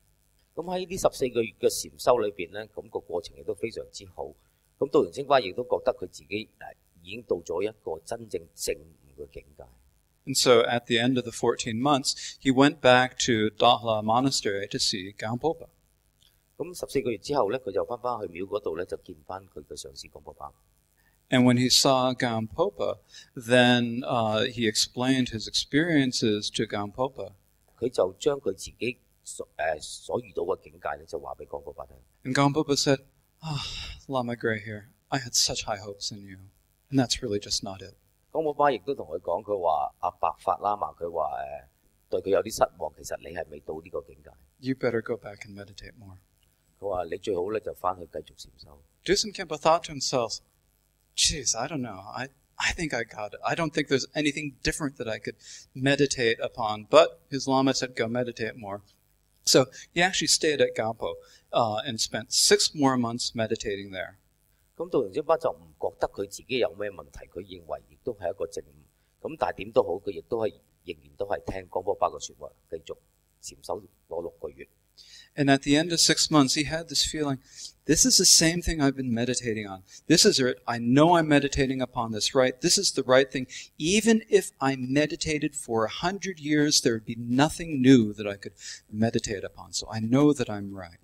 咁喺呢14個月嘅禪修裏邊咧，咁個過程亦都非常之好。咁道眾正法亦都覺得佢自己已經到咗一個真正證悟嘅境界。And so at the end of the 14 months, he went back to Dahala Monastery to see Gampopa. 咁14個月之後咧，佢就翻去廟嗰度咧，就見翻佢嘅上師江寶巴。And when he saw Gampopa, then he explained his experiences to Gampopa. 佢就將佢自己所遇到嘅境界咧，就話俾江寶巴聽。And Gampopa said, Lama Grey here, I had such high hopes in you. And that's really just not it. 江寶巴亦都同佢講，佢話阿白法喇嘛，佢話對佢有啲失望，其實你係未到呢個境界。You better go back and meditate more. 佢話你最好咧就翻去繼續禪修。Dusum Khyentse thought to himself, geez, I don't know. I think I got it. I don't think there's anything different that I could meditate upon. But his Lama said, go meditate more. So he actually stayed at Gampo and spent 6 more months meditating there. 咁道眾正法就唔覺得佢自己有咩問題，佢認為亦都係一個證悟。咁但係點都好，佢亦都係仍然都係聽江寶巴嘅説話，繼續禪修攞6個月。And at the end of 6 months, he had this feeling, this is the same thing I've been meditating on. This is it. I know I'm meditating upon this right. This is the right thing. Even if I meditated for 100 years, there would be nothing new that I could meditate upon. So I know that I'm right.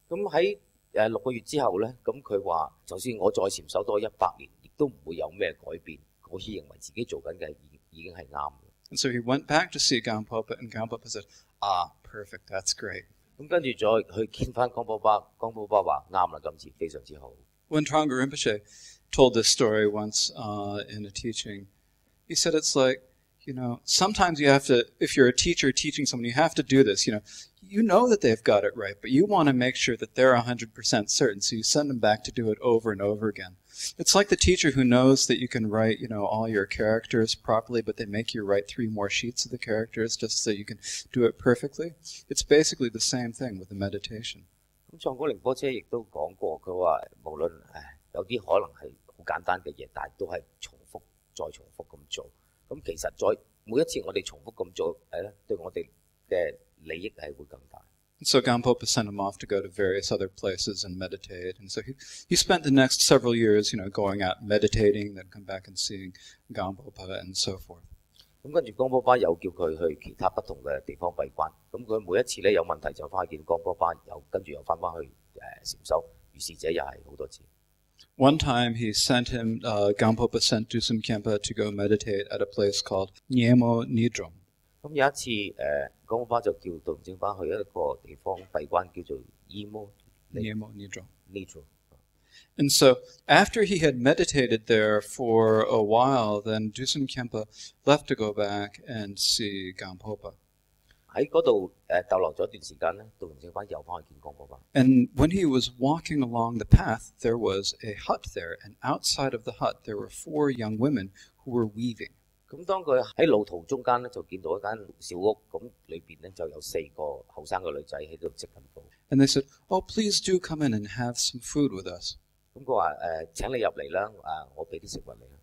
咁喺6個月之後咧，咁佢話，就算我再禪修多100年，亦都唔會有咩改變。我認為自己做緊嘅已經係啱嘅。And so he went back to see Gampopa, and Gampopa said, perfect, that's great. 咁跟住再去見翻江寶巴，江寶巴話啱啦，今次非常之好。When Trungpa Rinpoche told this story once in a teaching, he said it's like, sometimes you have to, if you're a teacher teaching someone, you have to do this. You know that they've got it right, but you want to make sure that they're 100% certain, so you send them back to do it over and over again. It's like the teacher who knows that you can write, all your characters properly, but they make you write 3 more sheets of the characters just so you can do it perfectly. It's basically the same thing with the meditation. 咁創古寧波車亦都講過，佢話無論有啲可能係好簡單嘅嘢，但係都係重複再重複咁做。咁其實每一次我哋重複咁做，對我哋嘅利益係會更大。So Gampopa sent him off to go to various other places and meditate. And so he spent the next several years, going out meditating, then come back and seeing Gampopa and so forth. 咁跟住江寶巴又叫佢去其他不同嘅地方閉關。咁佢每一次咧有問題就翻去見江寶巴，跟住又翻去禪修。如是者又係好多次。One time he sent him, Gampopa sent Dusum Khyentse to go meditate at a place called Nyemo Nidrom. 咁有一次江寶巴就叫道眾正法去一個地方閉關，叫做Nyemo Nidrom。 And so after he had meditated there for a while, then Dusum Khyentse left to go back and see Gampopa. 喺嗰度逗留咗一段時間咧，道眾正法又翻去見江寶巴。And when he was walking along the path, there was a hut there, and outside of the hut there were 4 young women who were weaving. 咁當佢喺路途中間咧，就見到一間小屋，咁裏邊咧就有4個後生嘅女仔喺度織緊布。And they said, "Oh, please do come in and have some food with us." 咁佢話請你入嚟啦，我俾啲食物你啦。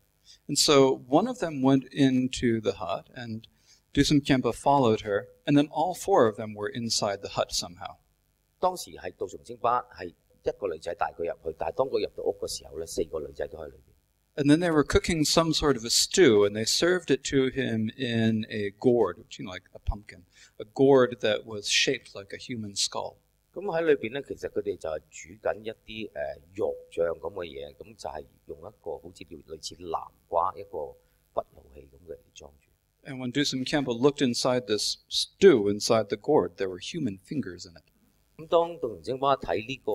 And so one of them went into the hut, and Dusum Khyentse followed her, and then all 4 of them were inside the hut somehow. 當時係道崇清巴係一個女仔帶佢入去，但係當佢入到屋嘅時候咧，4個女仔都喺裏邊。And then they were cooking some sort of a stew, and they served it to him in a gourd, which, you know, like a pumpkin, a gourd that was shaped like a human skull. 咁喺裏邊咧，其實佢哋就係煮緊一啲肉醬咁嘅嘢，咁就係用一個好似類似南瓜一個骨爐器咁嘅嚟裝住。And when Dusum Khyentse looked inside this stew, inside the gourd, there were human fingers in it. 咁當道崇清巴睇呢個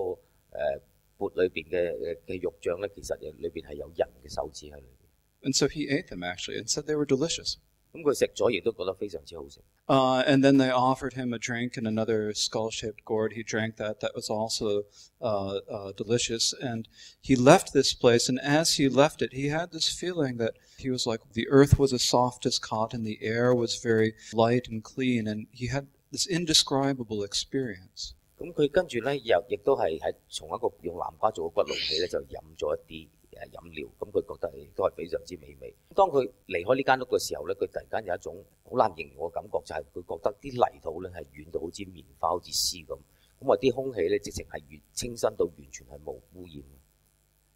缽裏邊嘅肉醬咧，其實裏邊係有人嘅手指喺裏邊。And so he ate them, actually, and said they were delicious. 咁佢食咗亦都覺得非常之好食。And then they offered him a drink in another skull-shaped gourd. He drank that. That was also delicious. And he left this place, and as he left it, he had this feeling that he was like the earth was as soft as cotton, the air was very light and clean, and he had this indescribable experience. 咁佢跟住咧，亦都係從一個用南瓜做嘅骨爐器咧，就飲咗一啲飲料，咁佢覺得亦都係非常之美味。當佢離開呢間屋嘅時候咧，佢突然間有一種好難形容嘅感覺，就係佢覺得啲泥土咧係軟到好似棉花、好似絲咁，咁啊啲空氣咧直情係越清新到完全係冇污染。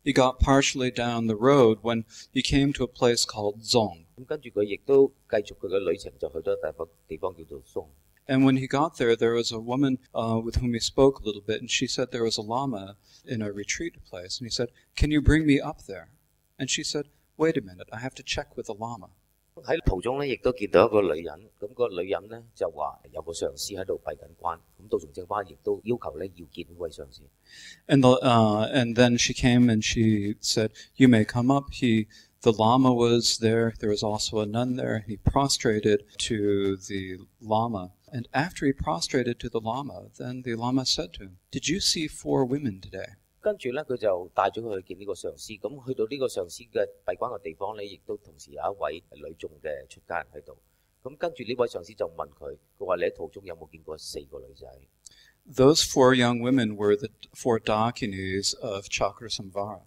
He got partially down the road when he came to a place called Zong. 咁跟住佢亦都繼續佢嘅旅程，就去到一個地方叫做松。And when he got there, there was a woman with whom he spoke a little bit, and she said there was a lama in a retreat place. And he said, "Can you bring me up there?" And she said, "Wait a minute, I have to check with the lama." 喺途中咧，亦都見到一個女人，咁個女人咧就話有個上師喺度閉緊關，咁道崇清巴亦都要求咧要見呢位上師。And then she came and she said, "You may come up." The lama was there. There was also a nun there. He prostrated to the lama. And after he prostrated to the lama, then the lama said to him, "Did you see 4 women today?" 跟住咧，佢就帶咗佢去見呢個上師。咁去到呢個上師嘅閉關嘅地方咧，亦都同時有一位女眾嘅出家人喺度。咁跟住呢位上師就問佢，佢話你喺途中有冇見過4個女仔？ Those 4 young women were the 4 dakinis of Chakrasamvara.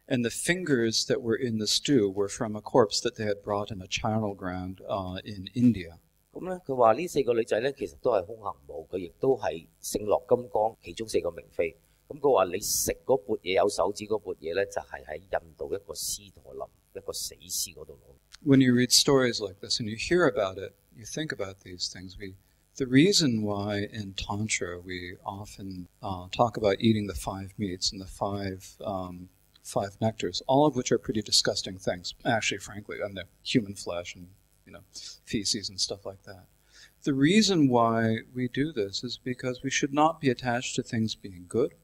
And the fingers that were in the stew were from a corpse that they had brought in a charnel ground in India. 咁咧，佢話呢4個女仔咧，其實都係空行母，佢亦都係聖樂金剛其中4個明妃。咁佢話你食嗰缽嘢有手指嗰缽嘢咧，就係喺印度一個屍陀林一個死屍嗰度攞。When you read stories like this and you hear about it, you think about these things. The reason why in Tantra we often talk about eating the 5 meats and the 5 nectars, all of which are pretty disgusting things, actually, frankly, and the human flesh and, feces and stuff like that. The reason why we do this is because we should not be attached to things being good.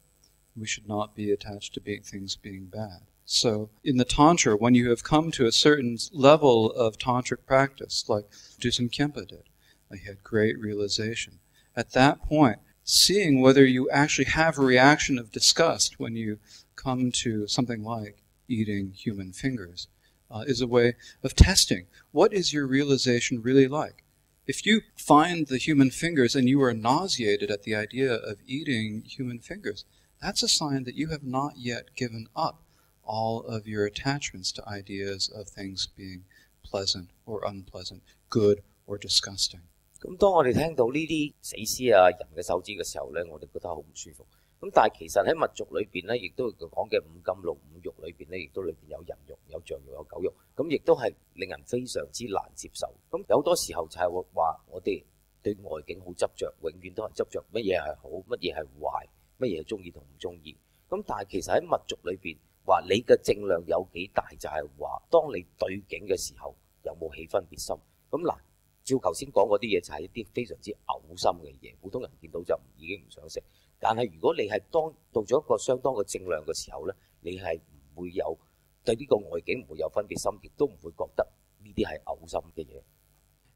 We should not be attached to things being bad. So in the Tantra, when you have come to a certain level of Tantric practice, like Dusum Khyentse did, he had great realization. At that point, seeing whether you actually have a reaction of disgust when you come to something like eating human fingers is a way of testing. What is your realization really like? If you find the human fingers and you are nauseated at the idea of eating human fingers, that's a sign that you have not yet given up all of your attachments to ideas of things being pleasant or unpleasant, good or disgusting. 咁當我哋聽到呢啲死屍啊、人嘅手指嘅時候咧，我哋覺得好唔舒服。咁但係其實喺密續裏邊咧，亦都講嘅5甘露5肉裏邊咧，亦都裏邊有人肉、有象肉、有狗肉，咁亦都係令人非常之難接受。咁有好多時候就係話我哋對外境好執着，永遠都係執着乜嘢係好，乜嘢係壞，乜嘢係中意同唔中意。咁但係其實喺密續裏邊話你嘅正量有幾大，就係話當你對境嘅時候有冇起分別心。咁嗱，照頭先講嗰啲嘢就係一啲非常之嘔心嘅嘢，普通人見到就已經唔想食。但係如果你係當到咗一個相當嘅正量嘅時候咧，你係唔會有對呢個外境唔會有分別心，亦都唔會覺得呢啲係嘔心嘅嘢。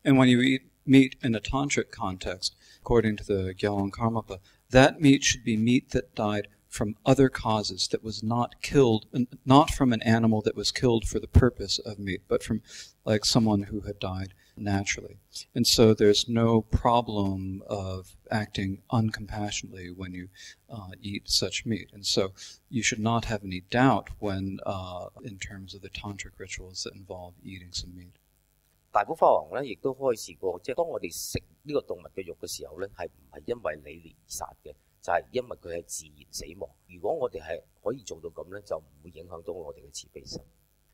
And when you eat meat in a tantric context, according to the Gyalwang Karmapa, that meat should be meat that died from other causes that was not killed, not from an animal that was killed for the purpose of meat, but from like someone who had died naturally. And so there's no problem of acting uncompassionately when you eat such meat. And so you should not have any doubt when, in terms of the tantric rituals that involve eating some meat. 大寶法王咧，亦都開示過，即係當我哋食呢個動物嘅肉嘅時候咧，係唔係因為你而殺嘅，就係因為佢係自然死亡。如果我哋係可以做到咁咧，就唔會影響到我哋嘅慈悲心。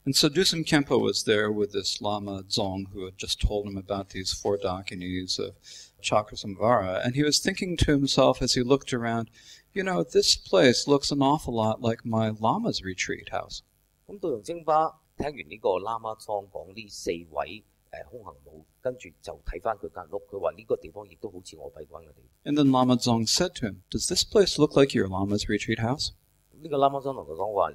And so Dusam Khenpo was there with this Lama Dzong who had just told him about these 4 dakinis of Chakrasamvara, and he was thinking to himself as he looked around, you know, this place looks an awful lot like my Lama's retreat house. 咁道容精巴聽完呢個喇嘛莊講呢4位空行母，跟住就睇翻佢間屋，佢話呢個地方亦都好似我閉關嘅地方。And then Lama Dzong said to him, does this place look like your Lama's retreat house? 呢個喇嘛莊同佢講話。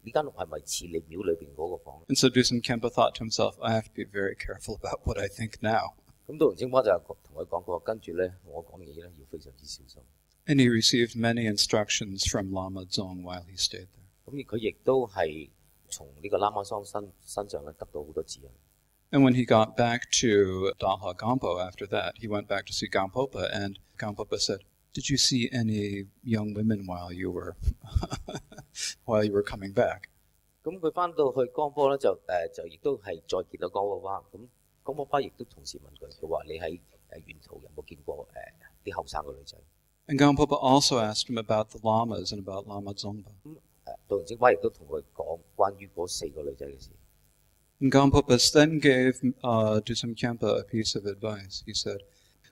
呢間屋係咪似你廟裏邊嗰個房？ And so Dusam Khenpo thought to himself, I have to be very careful about what I think now. 咁道容精巴就同佢講過，跟住咧我講嘢咧要非常之小心。And he received many instructions from Lama Dzong while he stayed there. 咁佢亦都係從呢個喇嘛桑身上咧得到好多指引。And when he got back to Dalha Gampo after that, he went back to see Gampopa, and Gampopa said, did you see any young women while you were coming back? 咁佢翻到去江波咧就亦都係再見到江波巴，咁江波巴亦都同時問佢話你喺沿途有冇見過啲後生嘅女仔？ And Gampopa also asked him about the lamas and about Lama Dzongpa. 道容精巴亦都同佢講關於嗰4個女仔嘅事。And Gampopa then gave Dusam Khenpo a piece of advice. He said,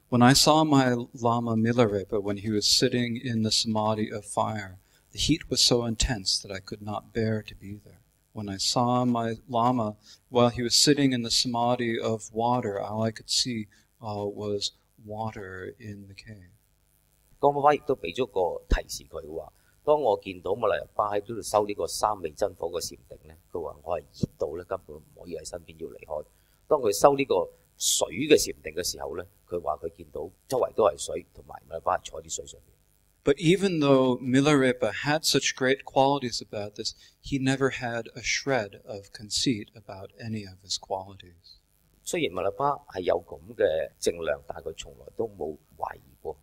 when I saw my Lama Milarepa when he was sitting in the samadhi of fire, the heat was so intense that I could not bear to be there. When I saw my Lama while he was sitting in the samadhi of water, all I could see was water in the cave. 江波巴亦都俾咗個提示佢話，當我見到馬來巴喺度收呢個3味真火嘅禪定咧，佢話我係熱到咧根本唔可以喺身邊要離開。當佢收呢個水嘅禪定嘅時候咧，佢話佢見到周圍都係水，同埋馬來巴係坐喺啲水上面。But even though Milarepa had such great qualities about this, he never had a shred of conceit about any of his qualities. 雖然馬來巴係有咁嘅正量，但係佢從來都冇懷疑過。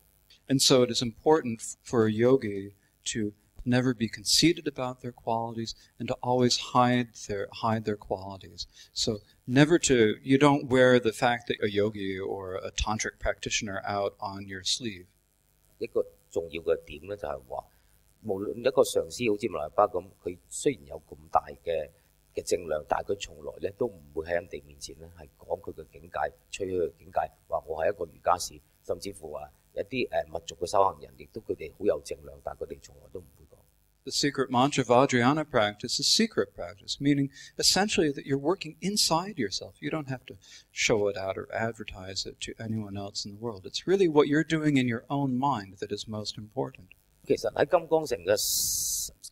And so it is important for a yogi to never be conceited about their qualities and to always hide their qualities. So you don't wear the fact that a yogi or a tantric practitioner out on your sleeve. 一個重要嘅點咧就係話，無論一個上師好似馬來巴咁，佢雖然有咁大嘅正量，但係佢從來咧都唔會喺人哋面前咧係講佢嘅境界，吹佢嘅境界，話我係一個瑜伽士，甚至乎話一啲密族嘅修行人，亦都佢哋好有正量，但係佢哋從來都唔會講。The secret mantra Vajrayana practice is secret practice, meaning essentially that you're working inside yourself. You don't have to show it out or advertise it to anyone else in the world. It's really what you're doing in your own mind that is most important. 其實喺金剛城嘅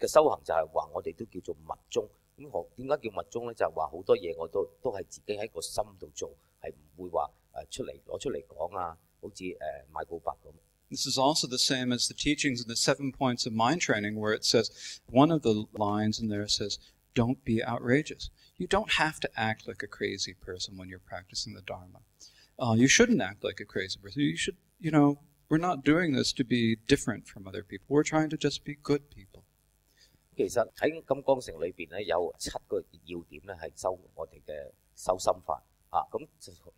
修行就係話我哋都叫做密宗。咁點解叫密宗咧？就係話好多嘢我都係自己喺個心度做，係唔會話攞出嚟講啊，好似賣告白咁。This is also the same as the teachings in the 7 points of mind training, where it says, one of the lines in there says, don't be outrageous. You don't have to act like a crazy person when you're practicing the Dharma. You shouldn't act like a crazy person. You should, we're not doing this to be different from other people. We're trying to just be good people. 其實喺金剛城裏邊咧，有7個要點咧，係修我哋嘅修心法啊。咁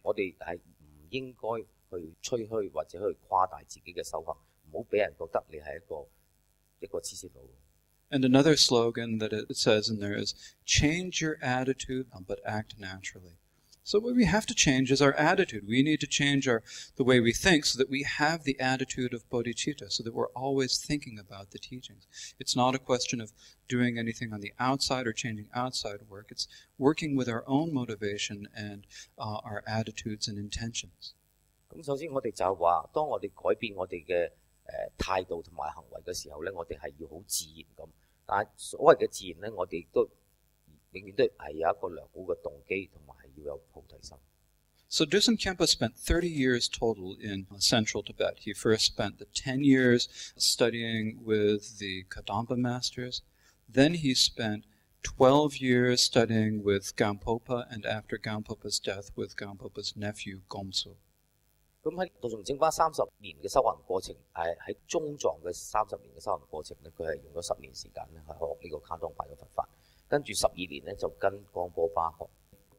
我哋係唔應該去吹噓或者去誇大自己嘅修行，唔好俾人覺得你係一個黐線佬。And another slogan that it says in there is, change your attitude, but act naturally. So what we have to change is our attitude. We need to change the way we think so that we have the attitude of bodhicitta, so that we're always thinking about the teachings. It's not a question of doing anything on the outside or changing outside work. It's working with our own motivation and our attitudes and intentions. 咁首先我哋就係話，當我哋改變我哋嘅態度同埋行為嘅時候咧，我哋係要好自然咁。但係所謂嘅自然咧，我哋都永遠都係有一個良好嘅動機，同埋係要有菩提心。So Dusam Khyentse spent 30 years total in central Tibet. He first spent the 10 years studying with the Kadampa masters. Then he spent 12 years studying with Gampopa, and after Gampopa's death with Gampopa's nephew Gomso. 咁喺道崇正巴30年嘅修行過程，喺中藏嘅30年嘅修行過程咧，佢係用咗10年時間咧係學呢個卡當派嘅佛法，跟住12年咧就跟江波巴學。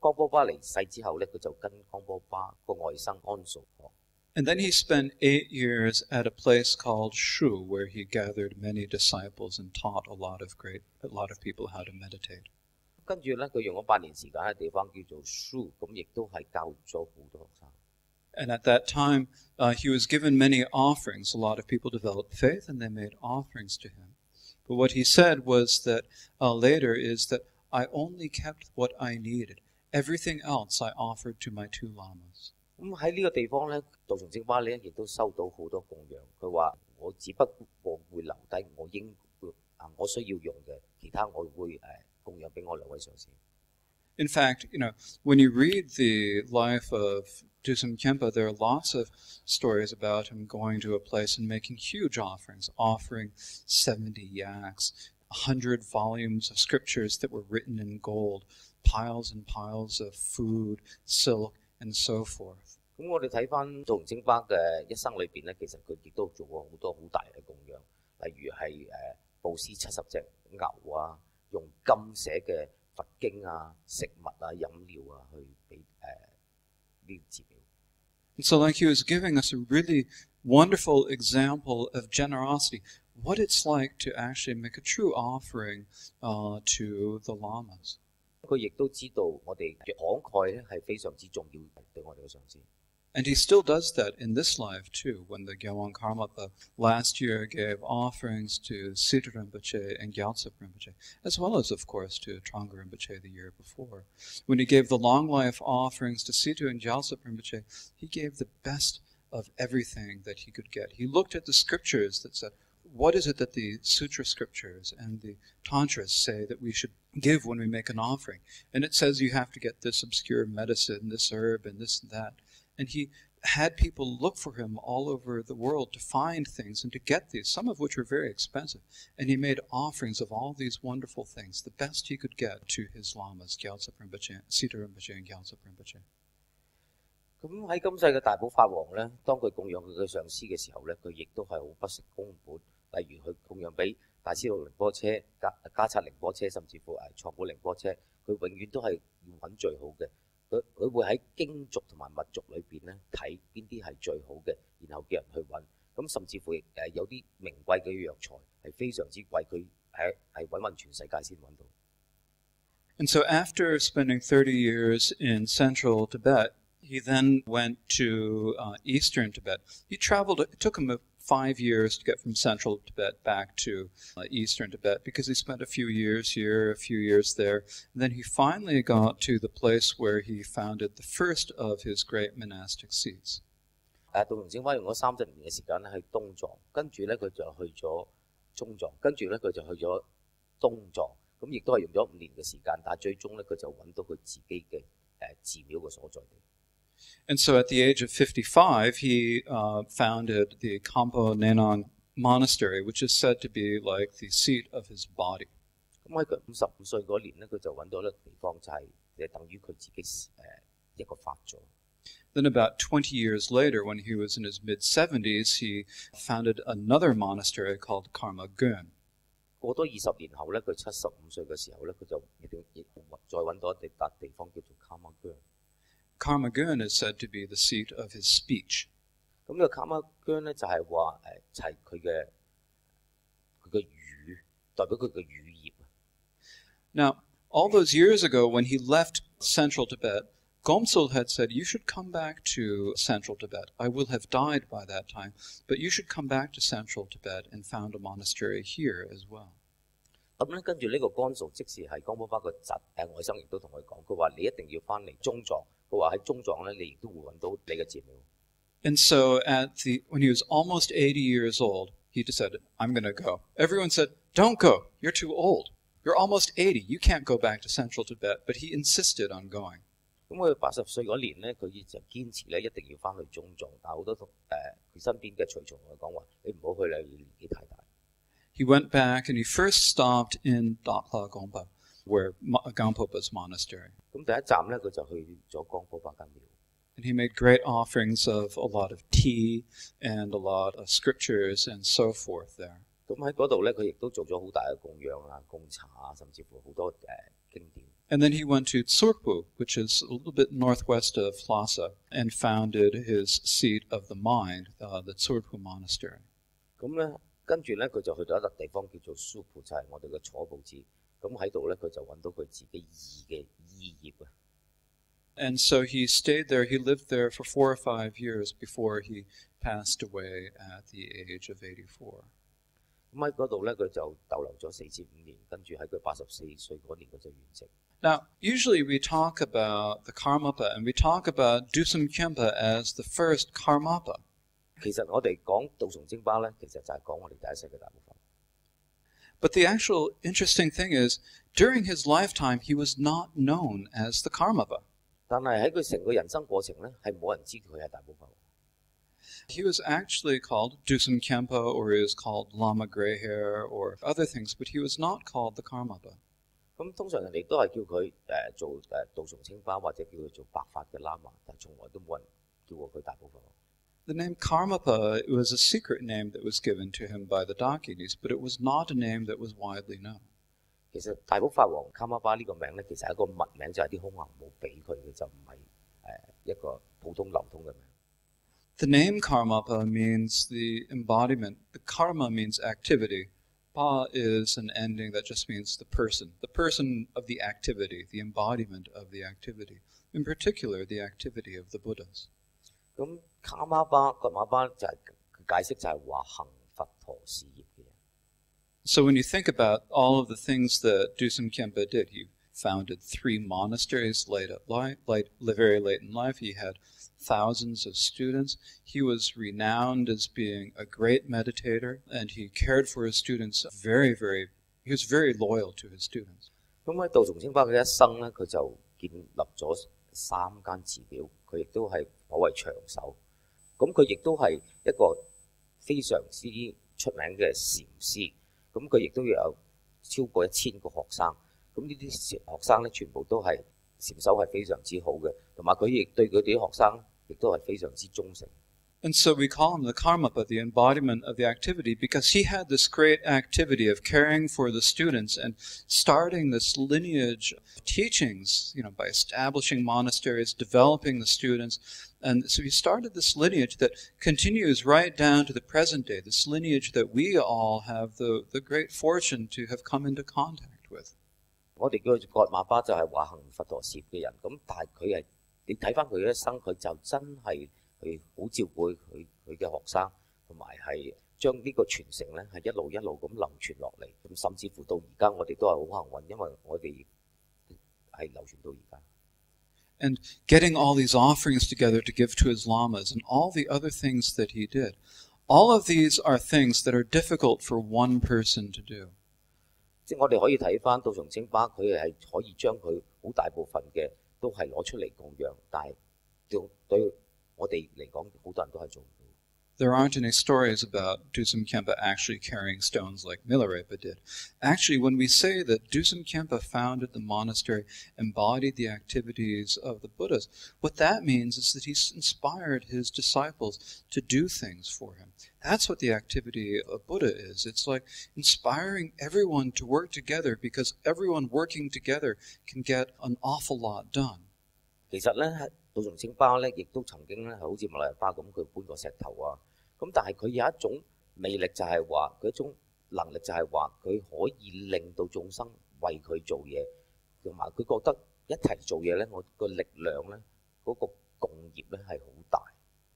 江波巴離世之後咧，佢就跟江波巴個外甥安素學。And then he spent 8 years at a place called Shu, where he gathered many disciples and taught a lot of people how to meditate. 跟住咧，佢用咗8年時間喺地方叫做 Shu， 咁亦都係教咗好多學生。And at that time, he was given many offerings. A lot of people developed faith, and they made offerings to him. But what he said was that later is that I only kept what I needed. Everything else I offered to my 2 lamas. 咁喺呢個地方咧，道崇正巴咧亦都收到好多供養。佢話：我只不過會留低我需要用嘅，其他我會供養俾我2位上師。In fact, when you read the life of Dusam Khyentse, there are lots of stories about him going to a place and making huge offerings, offering 70 yaks, 100 volumes of scriptures that were written in gold, piles and piles of food, silk, and so forth. 咁我哋睇翻道崇正巴嘅一生裏邊咧，其實佢亦都做過好多好大嘅供養，例如係布施70隻牛啊，用金寫嘅佛經啊、食物啊、飲料啊去俾呢啲寺廟。So like he was giving us a really wonderful example of generosity, what it's like to actually make a true offering to the lamas. 佢亦都知道我哋慷慨咧係非常之重要對我哋嘅上師。And he still does that in this life too. When the Gyalwang Karmapa last year gave offerings to Siddha Rinpoche and Gyaltsab Rinpoche, as well as, of course, to Trungpa Rinpoche the year before. When he gave the long life offerings to Siddha and Gyaltsab Rinpoche, he gave the best of everything that he could get. He looked at the scriptures that said, what is it that the sutra scriptures and the tantras say that we should give when we make an offering? And it says you have to get this obscure medicine, this herb, and this and that. And he had people look for him all over the world to find things and to get these, some of which were very expensive. And he made offerings of all these wonderful things, the best he could get to his lamas, Gyaltsab Rinpoche, Siddha Rinpoche, and Gyaltsab Rinpoche. 咁喺今世嘅大寶法王咧，當佢供養佢嘅上師嘅時候咧，佢亦都係好不惜工本。例如佢供養俾大師路寧波車、加察寧波車，甚至乎創古寧波車，佢永遠都係要揾最好嘅。佢會喺經族同埋密族裏邊咧睇邊啲係最好嘅，然後叫人去揾。咁甚至乎有啲名貴嘅藥材係非常之貴，佢係揾全世界先揾到。And so after spending 30 years in central Tibet, he then went to eastern Tibet. He traveled, it took him 5 years to get from central Tibet back to eastern Tibet because he spent a few years here, a few years there. And then he finally got to the place where he founded the first of his great monastic seats. 道崇正巴用咗30年嘅時間咧去東藏，跟住咧佢就去咗中藏，跟住咧佢就去咗東藏，咁亦都係用咗5年嘅時間，但係最終咧佢就揾到佢自己嘅寺廟嘅所在地。And so at the age of 55, he founded the Kampo Nenang Monastery, which is said to be like the seat of his body. 咁喺佢55歲嗰年咧，佢就揾到一個地方，就係等於佢自己一個法座。Then about 20 years later, when he was in his mid-70s, he founded another monastery called Karma Gun. 過多20年後咧，佢75歲嘅時候咧，佢就再揾到一笪地方叫做 Karma Gun。Karma Gun is said to be the seat of his speech. 咁呢個 Karma Gun 咧就係話就係佢嘅語，代表佢嘅語業。Now, all those years ago, when he left central Tibet, Gomsul had said, you should come back to central Tibet. I will have died by that time, but you should come back to central Tibet and found a monastery here as well. 咁咧跟住呢個甘肅即時係江波巴個侄外甥亦都同佢講，佢話你一定要翻嚟中藏。佢話喺中藏咧，你亦都會揾到你嘅寺廟。And so when he was almost 80 years old, he decided, I'm going to go. Everyone said, don't go. You're too old. You're almost 80. You can't go back to central Tibet. But he insisted on going. 咁佢80歲嗰年咧，佢就堅持咧一定要翻去中藏，但係好多佢身邊嘅隨從同佢講話：你唔好去啦，你年紀太大。He went back and he first stopped in Dakla Gompa, where Gampopa's monastery. 咁第一站咧，佢就去咗江波巴間廟。And he made great offerings of a lot of tea and a lot of scriptures and so forth there. 咁喺嗰度咧，佢亦都做咗好大嘅供養啊、供茶啊，甚至乎好多經典。And then he went to Tsurkpu, which is a little bit northwest of Lhasa, and founded his seat of the mind, the Tsurkpu monastery. 咁咧，跟住咧，佢就去到一笪地方叫做蘇蒲，就係我哋嘅楚布寺。咁喺度咧，佢就揾到佢自己嘅意業啊。And so he stayed there. He lived there for 4 or 5 years before he passed away at the age of 84. 咁喺嗰度咧，佢就逗留咗4至5年，跟住喺佢84歲嗰年，佢就圓寂。Now, usually we talk about the Karmapa, and we talk about Dusum Khenpa as the first Karmapa. 其實我哋講道崇精巴咧，其實就係講我哋第一世嘅大部分。But the actual interesting thing is, during his lifetime, he was not known as the Karmapa. 但係喺佢成個人生過程咧，係冇人知佢係大部分。He was actually called Dusum Khenpa, or he was called Lama Grey Hair, or other things, but he was not called the Karmapa. 咁通常人哋都係叫佢做道崇清巴，或者叫佢做白髮嘅喇嘛，但從來都冇人叫過佢大部分。The name Karmapa was a secret name that was given to him by the Dakinis, but it was not a name that was widely known. 其實大寶法王卡瑪巴呢個名咧，其實係一個密名，就係啲空行冇俾佢嘅，就唔係一個普通流通嘅名。The name Karmapa means the embodiment. The karma means activity. Pa is an ending that just means the person of the activity, the embodiment of the activity, in particular the activity of the Buddhas. 咁卡瑪巴就係解釋就係話行佛陀事業嘅人。So when you think about all of the things that Dusum Khenpa did, he founded 3 monasteries very late in life. He had thousands of students. He was renowned as being a great meditator, and he cared for his students he was very loyal to his students. 咁喺道崇清巴嘅一生咧，佢就建立咗3間寺廟，佢亦都係頗為長壽。咁佢亦都係一個非常之出名嘅禪師。咁佢亦都有超過1000個學生。咁呢啲學生咧，全部都係禪修係非常之好嘅，同埋佢亦對佢哋啲學生亦都係非常之忠誠。And so we call him the Karmapa, the embodiment of the activity, because he had this great activity of caring for the students and starting this lineage of teachings, by establishing monasteries, developing the students. And so he started this lineage that continues right down to the present day, this lineage that we all have the great fortune to have come into contact with. 我哋叫佢葛瑪巴，就係話行佛陀事業嘅人。咁但係佢係你睇翻佢嘅一生，佢就真係去好照顧佢嘅學生，同埋係將呢個傳承咧係一路咁流傳落嚟。咁甚至乎到而家，我哋都係好幸運，因為我哋係流傳到而家。And getting all these offerings together to give to his lamas and all the other things that he did, all of these are things that are difficult for one person to do. 即係我哋可以睇翻道崇清巴，佢係可以將佢好大部分嘅都係攞出嚟供養，但係對我哋嚟講，好多人都係做唔到。There aren't any stories about Dusum Khenpa actually carrying stones like Milarepa did. Actually, when we say that Dusum Khenpa founded the monastery, embodied the activities of the Buddhas, what that means is that he inspired his disciples to do things for him. That's what the activity of Buddha is. It's like inspiring everyone to work together, because everyone working together can get an awful lot done. 其實咧，道崇清巴咧，亦都曾經咧係好似密勒日巴咁，佢搬過石頭啊。咁但係佢有一種魅力，就係話佢一種能力，就係話佢可以令到眾生為佢做嘢，同埋佢覺得一齊做嘢咧，我個力量咧，嗰個共業咧係好大。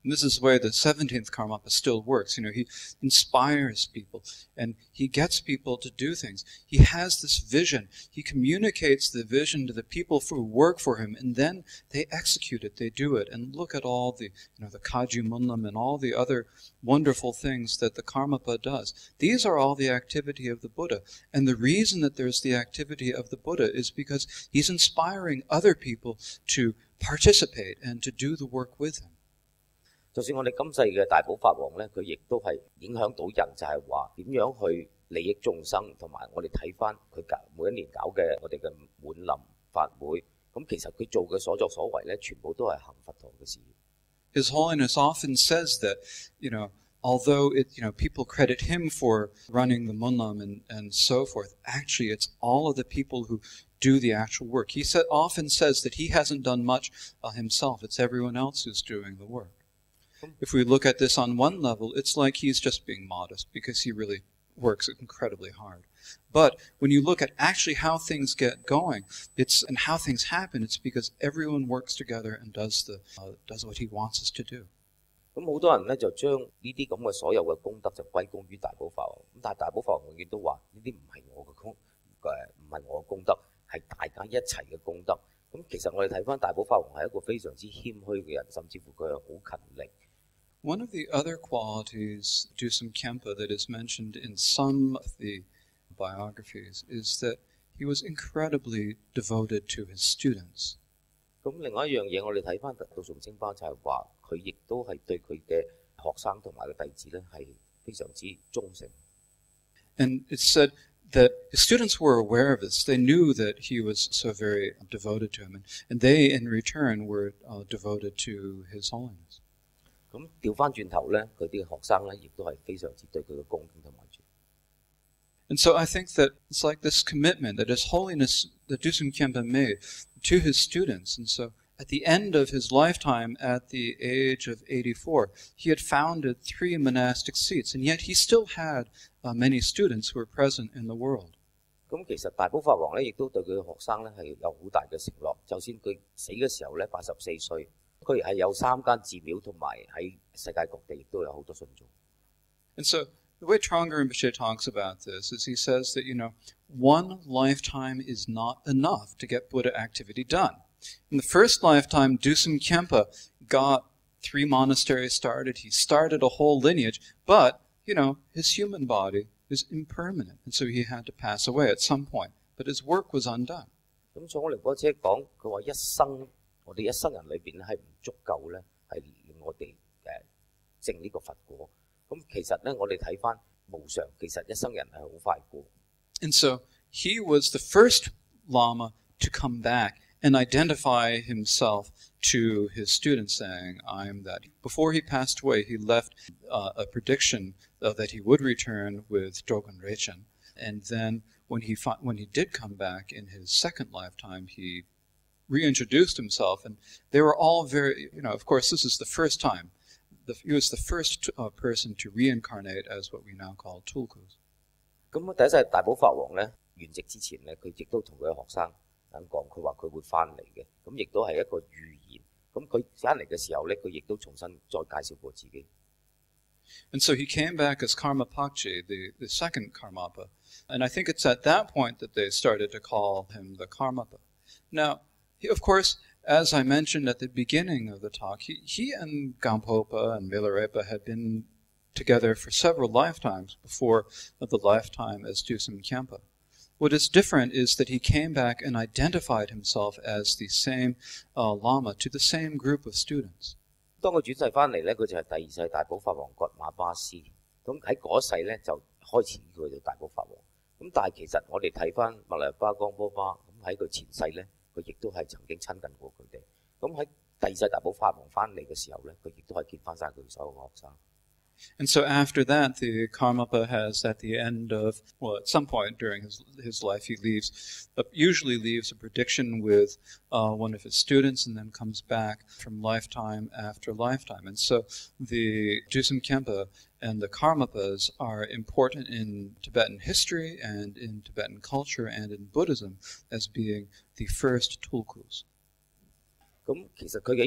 And this is the way the 17th Karmapa still works. He inspires people and he gets people to do things. He has this vision. He communicates the vision to the people who work for him, and then they execute it, they do it. And look at all the Kaji Munlam and all the other wonderful things that the Karmapa does. These are all the activity of the Buddha. And the reason that there's the activity of the Buddha is because he's inspiring other people to participate and to do the work with him. 就算我哋今世嘅大寶法王咧，佢亦都係影響到人，就係話點樣去利益眾生，同埋我哋睇翻佢每一年搞嘅我哋嘅滿臨法會，咁其實佢做嘅所作所為咧，全部都係行佛陀嘅事。His Holiness often says that, although people credit him for running the Munlam and so forth, actually it's all of the people who do the actual work. He often says that he hasn't done much himself. It's everyone else who's doing the work. If we look at this on one level, it's like he's just being modest because he really works incredibly hard. But when you look at actually how things get going, and how things happen, it's because everyone works together and does what he wants us to do. 咁好多人咧就將呢啲咁嘅所有嘅功德就歸功於大寶法王，咁但係大寶法王永遠都話呢啲唔係我嘅唔係我嘅功德，係大家一齊嘅功德。咁其實我哋睇翻大寶法王係一個非常之謙虛嘅人，甚至乎佢係好勤力。One of the other qualities of Dusum Khenpa that is mentioned in some of the biographies is that he was incredibly devoted to his students. 咁另外一樣嘢，我哋睇翻杜崇清巴就係話，佢亦都係對佢嘅學生同埋嘅弟子咧係非常之忠誠。And it's said that his students were aware of this. They knew that he was so very devoted to him, and they, in return, were devoted to His Holiness. 咁調翻轉頭咧，佢啲學生咧亦都係非常之對佢嘅恭敬同埋尊。And so I think that it's like this commitment that His Holiness, that Dusum Khenpa made to his students. And so at the end of his lifetime, at the age of 84, he had founded 3 monastic seats, and yet he still had many students who were present in the world. 咁其實大寶法王咧，亦都對佢嘅學生咧係有好大嘅承諾。就算佢死嘅時候咧，84歲，佢係有3間寺廟，同埋喺世界各地亦都有好多信眾。And so the way Trungpa Rinpoche talks about this is he says that, one lifetime is not enough to get Buddha activity done. In the first lifetime, Dusum Khenpa got 3 monasteries started. He started a whole lineage, but, his human body is impermanent, and so he had to pass away at some point. But his work was undone. 咁所以我哋嗰隻講，佢話我哋一生人裏邊咧係唔足夠咧，係令我哋證呢個佛果。咁其實咧，我哋睇翻無常，其實一生人係好快過。And so he was the first Lama to come back and identify himself to his students, saying, I am that. Before he passed away, he left a prediction that he would return with Dogon Rechen. And then when he did come back in his second lifetime, he reintroduced himself. And they were all very, of course, this is the first time. He was the first person to reincarnate as what we now call tulkus. 咁第一世大寶法王咧，圓寂之前咧，佢亦都同佢嘅學生講，佢話佢會翻嚟嘅，咁亦都係一個預言。咁佢翻嚟嘅時候咧，佢亦都重新再介紹過自己。And so he came back as Karmapakshi, the second Karmapa. And I think it's at that point that they started to call him the Karmapa. Now, of course, as I mentioned at the beginning of the talk, he and Gampopa and Milarepa had been together for several lifetimes before the lifetime as Dusum Khenpa. What is different is that he came back and identified himself as the same Lama to the same group of students. 當佢轉世翻嚟咧，佢就係第二世大寶法王葛馬巴斯。咁喺嗰世咧就開始佢做大寶法王。咁但係其實我哋睇翻密勒巴江波巴，咁喺佢前世咧，佢亦都係曾經親近過佢哋。咁喺第二世大寶法王翻嚟嘅時候咧，佢亦都係見翻晒佢所有嘅學生。And so after that, the Karmapa has, at the end of, at some point during his life, he usually leaves a prediction with one of his students and then comes back from lifetime after lifetime. And so the Dusum Khenpa and the Karmapas are important in Tibetan history and in Tibetan culture and in Buddhism as being the first tulkus. 咁其實佢嘅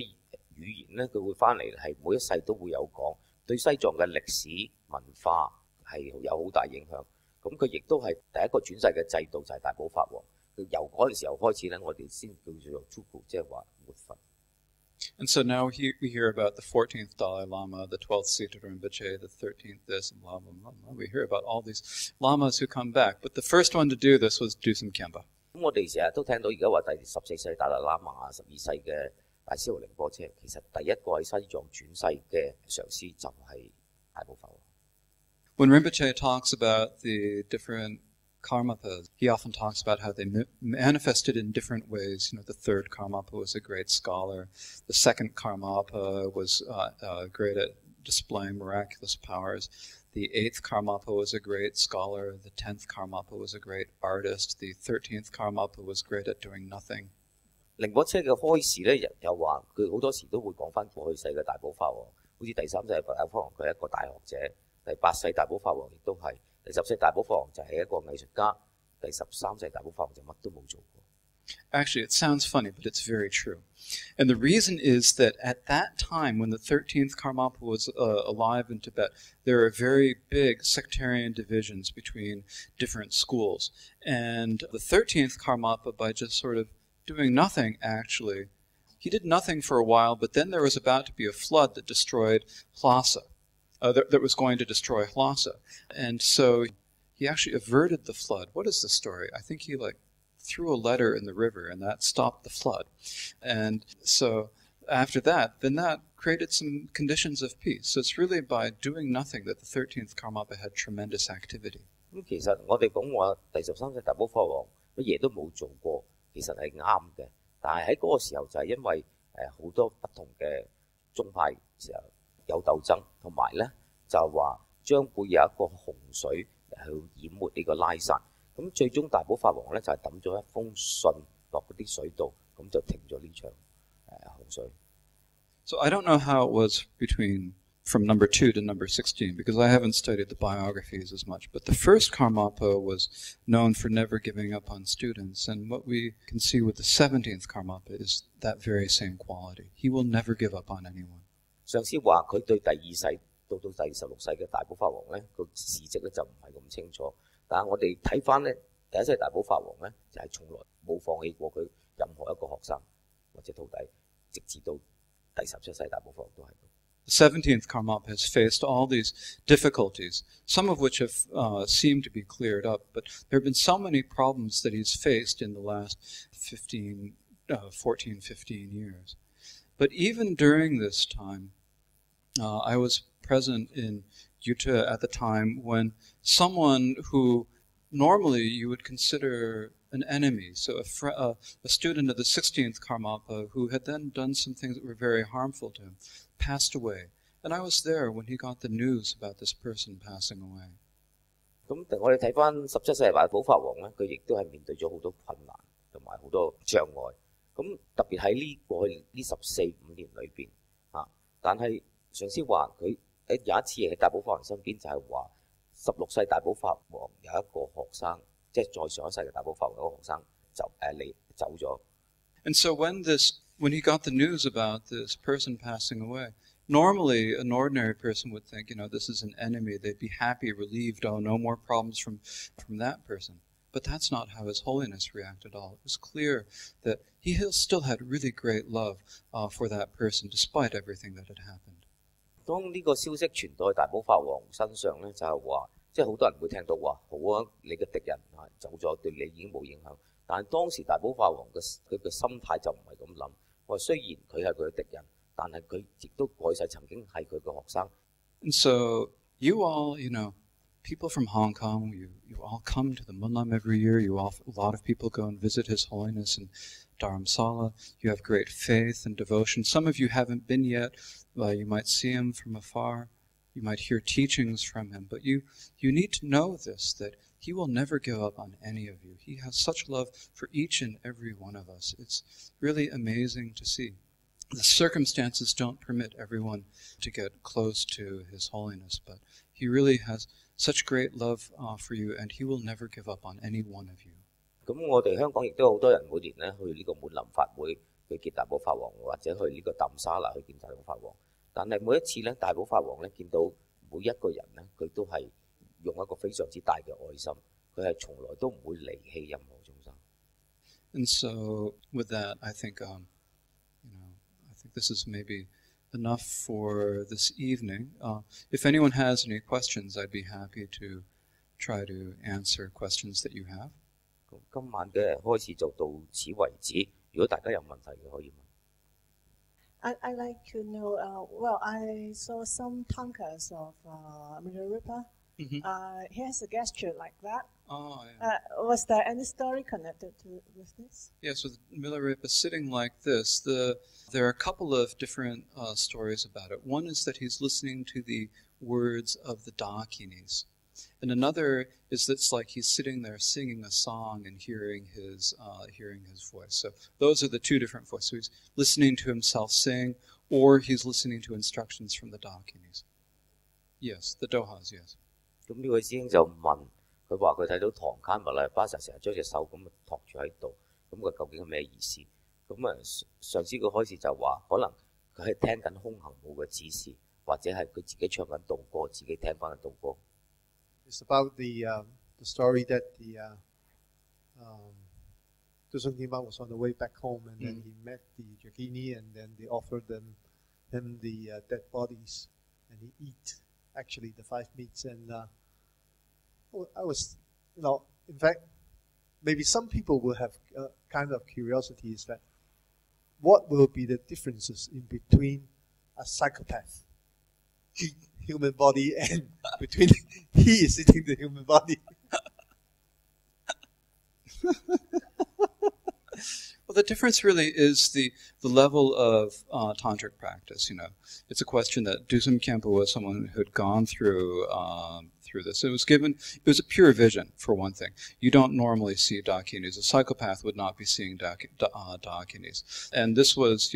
語言咧，佢會翻嚟係每一世都會有講。對西藏嘅歷史文化係有好大影響，咁佢亦都係第一個轉世嘅制度就係大寶法王。由嗰陣時候開始咧，我哋先叫做 Tuku， 即係話活佛。And so now we hear about the 14th Dalai Lama, the 12th seated Rinpoche, the 13th this, and blah, blah, blah, blah. We hear about all these lamas who come back. But the first one to do this was Dusum Khenpa. 咁我哋成日都聽到而家話第14世達賴喇嘛啊、12世嘅大師號寧波車，其實第一個喺西藏轉世嘅上師就係大寶法王。When Rinpoche talks about the different Karmapas, he often talks about how they manifested in different ways. You know, the third Karmapa was a great scholar. The second Karmapa was great at displaying miraculous powers. The 8th Karmapa was a great scholar. The 10th Karmapa was a great artist. The 13th Karmapa was great at doing nothing. 寧波車嘅開示咧，又話佢好多時都會講翻過去世嘅大寶法王，好似第3世大寶法王佢係一個大學者，第8世大寶法王亦都係，第10世大寶法王就係一個藝術家，第13世大寶法王就乜都冇做過。Actually, it sounds funny, but it's very true. And the reason is that at that time, when the 13th Karmapa was alive in Tibet, there were very big sectarian divisions between different schools. And the 13th Karmapa, by just sort of doing nothing, actually, he did nothing for a while, but then there was about to be a flood that destroyed Lhasa, that was going to destroy Lhasa. And so he actually averted the flood. What is the story? I think he threw a letter in the river, and that stopped the flood. And so after that, then that created some conditions of peace. So it's really by doing nothing that the 13th Karmapa had tremendous activity. 咁其實我哋講話第13世大寶法王乜嘢都冇做過，其實係啱嘅。但係喺嗰個時候就係因為好多不同嘅宗派時候有鬥爭，同埋咧就話將會有一個洪水去淹沒呢個拉薩。咁最終大寶法王咧就係抌咗一封信落嗰啲水度，咁就停咗呢場洪水。So I don't know how it was from number 2 to number 16, because I haven't studied the biographies as much. But the first Karmapa was known for never giving up on students, and what we can see with the 17th Karmapa is that very same quality. He will never give up on anyone. 上師話佢對第2世到第16世嘅大寶法王咧個事蹟咧就唔係咁清楚。但係我哋睇翻咧，第1世大寶法王咧就係從來冇放棄過佢任何一個學生或者徒弟，直至到第17世大寶法王都係。The 17th Karmapa has faced all these difficulties, some of which have seemed to be cleared up, but there have been so many problems that he's faced in the last 15 years. But even during this time, I was present in Utah at the time when someone who normally you would consider an enemy, so a student of the 16th Karmapa who had then done some things that were very harmful to him, passed away. And I was there when he got the news about this person passing away. 咁我哋睇翻17世大寶法王咧，佢亦都係面對咗好多困難同埋好多障礙。咁特別喺過去呢14、15年裏邊但係上師話佢有一次喺大寶法王身邊就係話16世大寶法王有一個學生，即係再上一世嘅大寶法王有一個學生走咗。And so when he got the news about this person passing away, normally an ordinary person would think, this is an enemy. They'd be happy, relieved, no more problems from that person. But that's not how His Holiness reacted at all. It was clear that he still had really great love for that person, despite everything that had happened. 當呢個消息傳到去大寶法王身上咧，就係話，即係好多人會聽到話，好啊，你嘅敵人走咗，對你已經冇影響。但係當時大寶法王佢嘅心態就唔係咁諗。話雖然佢係佢嘅敵人，但係佢亦都過世曾經係佢嘅學生。And so you all, people from Hong Kong, you all come to the Munlam every year. A lot of people go and visit His Holiness in Dharamsala. You have great faith and devotion. Some of you haven't been yet. You might see him from afar. You might hear teachings from him. But you need to know this, that he will never give up on any of you. He has such love for each and every one of us. It's really amazing to see. The circumstances don't permit everyone to get close to His Holiness, but he really has such great love for you, and he will never give up on any one of you. 咁我哋香港亦都有好多人每年咧去呢個滿林法會去見大寶法王，或者去呢個淡沙拿去見大寶法王。但係每一次咧，大寶法王咧見到每一個人咧，佢都係用一個非常之大嘅愛心，佢係從來都唔會離棄任何眾生。And so, with that, I think this is maybe enough for this evening. If anyone has any questions, I'd be happy to try to answer questions that you have. 今晚嘅開始就到此為止。如果大家有問題嘅，可以問。I like to know, well, I saw some tankas of Milarepa. He has a gesture like that. Oh, yeah. Was there any story connected with this? Yes, with Milarepa sitting like this, there are a couple of different stories about it. One is that he's listening to the words of the Dakinis. And another is that it's like he's sitting there singing a song and hearing his voice. So those are the two different voices. So he's listening to himself sing, or he's listening to instructions from the Dakinis. Yes, the Dohas, yes. 咁呢位師兄就問佢話佢睇到唐卡密勒巴實成日將隻手咁托住喺度，咁佢究竟係咩意思？咁上司佢開始就話可能佢係聽緊空行母嘅指示，或者係佢自己唱緊道歌，自己聽翻嘅道歌。It's about the story that the Dusun Kimba was on the way back home, and then he met the Jagini, and then they offered him the dead bodies, and he eat actually the 5 meats. And I was, in fact, maybe some people will have kind of curiosity is that what will be the differences in between a psychopath, human body, and between he is eating the human body. Well, the difference really is the level of tantric practice. It's a question that Dusum Khenpo was someone who had gone through this. It was a pure vision, for one thing. You don't normally see Dakinis. A psychopath would not be seeing Dakinis. And this was,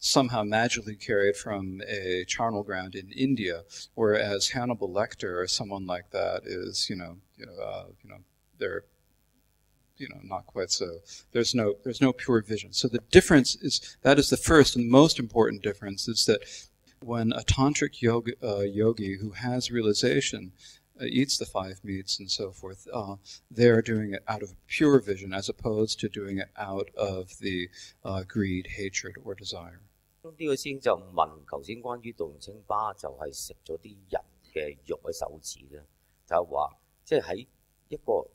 somehow magically carried from a charnel ground in India, whereas Hannibal Lecter or someone like that is, they're not quite so. There's no pure vision. So the difference that is the first and most important difference, is that when a tantric yogi who has realization eats the 5 meats and so forth, they're doing it out of pure vision as opposed to doing it out of the greed, hatred, or desire. 呢個師兄就問頭先關於道清巴就係食咗啲人嘅肉喺手指咧，就係話即係喺一個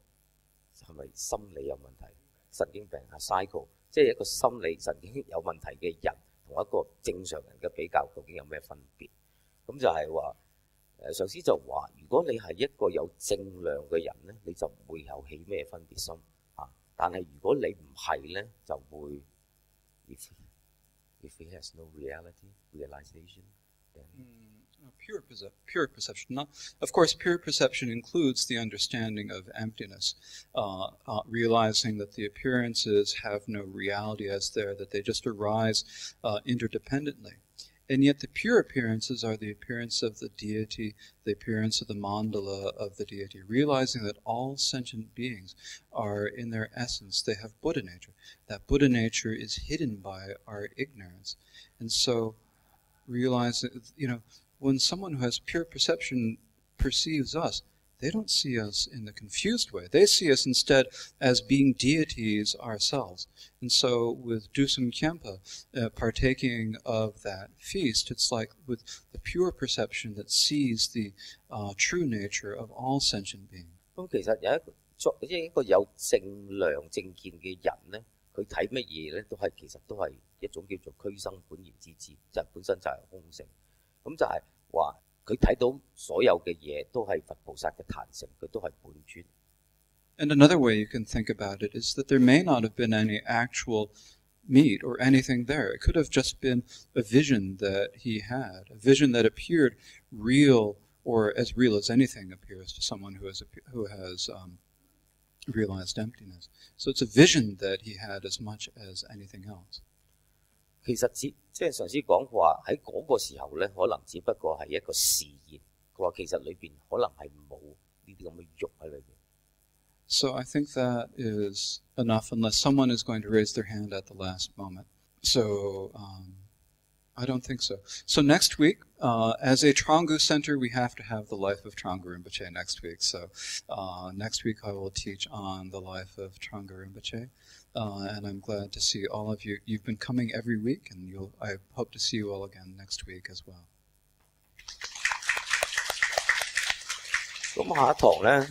係咪心理有問題、神經病啊 cycle， 即係一個心理神經有問題嘅人同一個正常人嘅比較，究竟有咩分別？咁就係話上司就話，如果你係一個有正量嘅人咧，你就唔會有起咩分別心啊。但係如果你唔係咧，就會 if he has no realization, then pure perception. Of course, pure perception includes the understanding of emptiness, realizing that the appearances have no reality as there, that they just arise interdependently. And yet the pure appearances are the appearance of the deity, the appearance of the mandala of the deity, realizing that all sentient beings are, in their essence, they have Buddha nature. That Buddha nature is hidden by our ignorance. And so realizing, when someone who has pure perception perceives us, they don't see us in the confused way. They see us instead as being deities ourselves. And so with Dusum Khenpa partaking of that feast, it's like with the pure perception that sees the true nature of all sentient beings. 咁其實有一個有正量正見嘅人咧，佢睇乜嘢咧，其實都係一種叫做俱生本然之智，就本身就係空性。咁就係話。佢睇到所有嘅嘢都係佛菩薩嘅壇城，佢都係本尊。And another way you can think about it is that there may not have been any actual meat or anything there. It could have just been a vision that he had, a vision that appeared real, or as real as anything appears to someone who has realized emptiness. So it's a vision that he had as much as anything else. 其實即係上司講話喺嗰個時候咧，可能只不過係一個示現。佢話其實裏邊可能係冇呢啲咁嘅肉喺裏邊。So I think that is enough unless someone is going to raise their hand at the last moment. So I don't think so. So next week, as a Trangu center, we have to have the life of Trangu Rinpoche next week. So next week I will teach on the life of Trangu Rinpoche. And I'm glad to see all of you. You've been coming every week, and I hope to see you all again next week as well. 咁下一堂咧，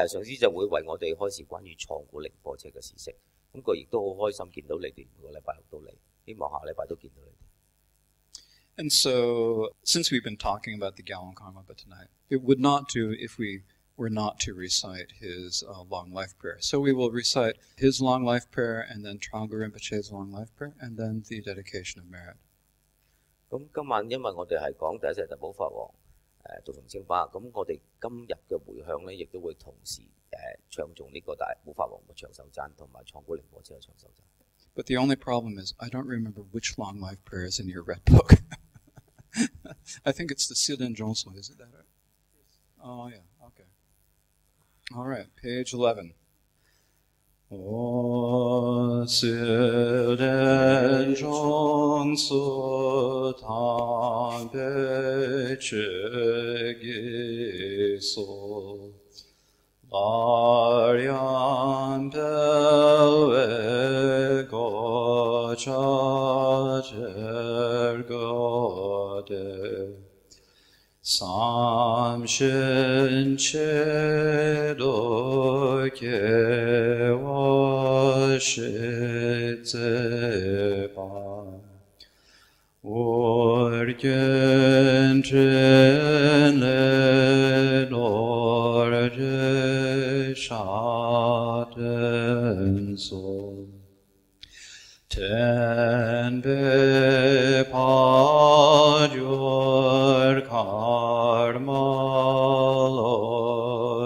上司就會為我哋開始關於創古寧波車嘅事蹟。咁佢亦都好開心見到你哋每個禮拜六到嚟，希望下禮拜都見到你哋。And so, since we've been talking about the Gallon Karmapa tonight, it would not do if we were not to recite his long life prayer. So we will recite his long life prayer, and then Trungpa Rinpoche's long life prayer, and then the dedication of merit. 咁今晚因為我哋係講第一世大寶法王道從清巴，咁我哋今日嘅回向咧，亦都會同時唱誦呢個大寶法王嘅長壽讚同埋創古靈火車嘅長壽讚。But the only problem is I don't remember which long life prayer is in your red book. I think it's the Silden Johnson, is it that right? Oh, yeah, okay. All right, page 11. O Silden Johnson Tampe Chegiso Ariam Belve Gocha Jergode Samshin Chedo Kewa Shitzeba Urgen Trele Lorde Shaten So Ten Be Padior Karma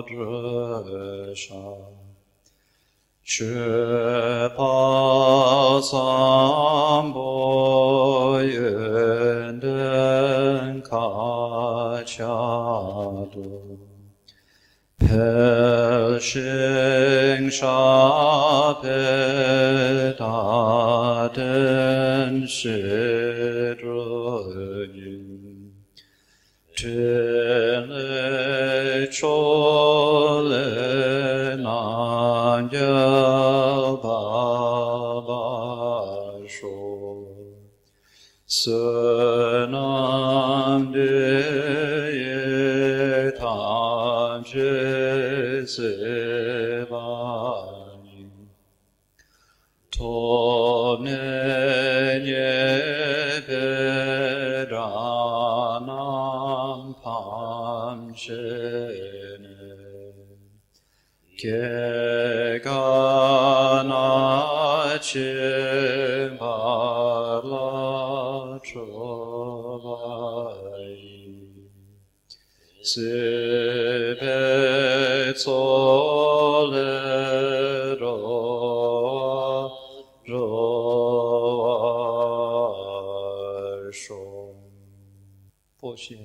Lodresha Chepa Samboyenden Kachado Pelshing Shapetaten Shidroyin Tile Chole Nangyal Babasho Sunam Deye Tam Jezebani Tonenye Beranam Pamshene Kegana Chimbala Chovai Sibet Solero Roar Shom 多谢。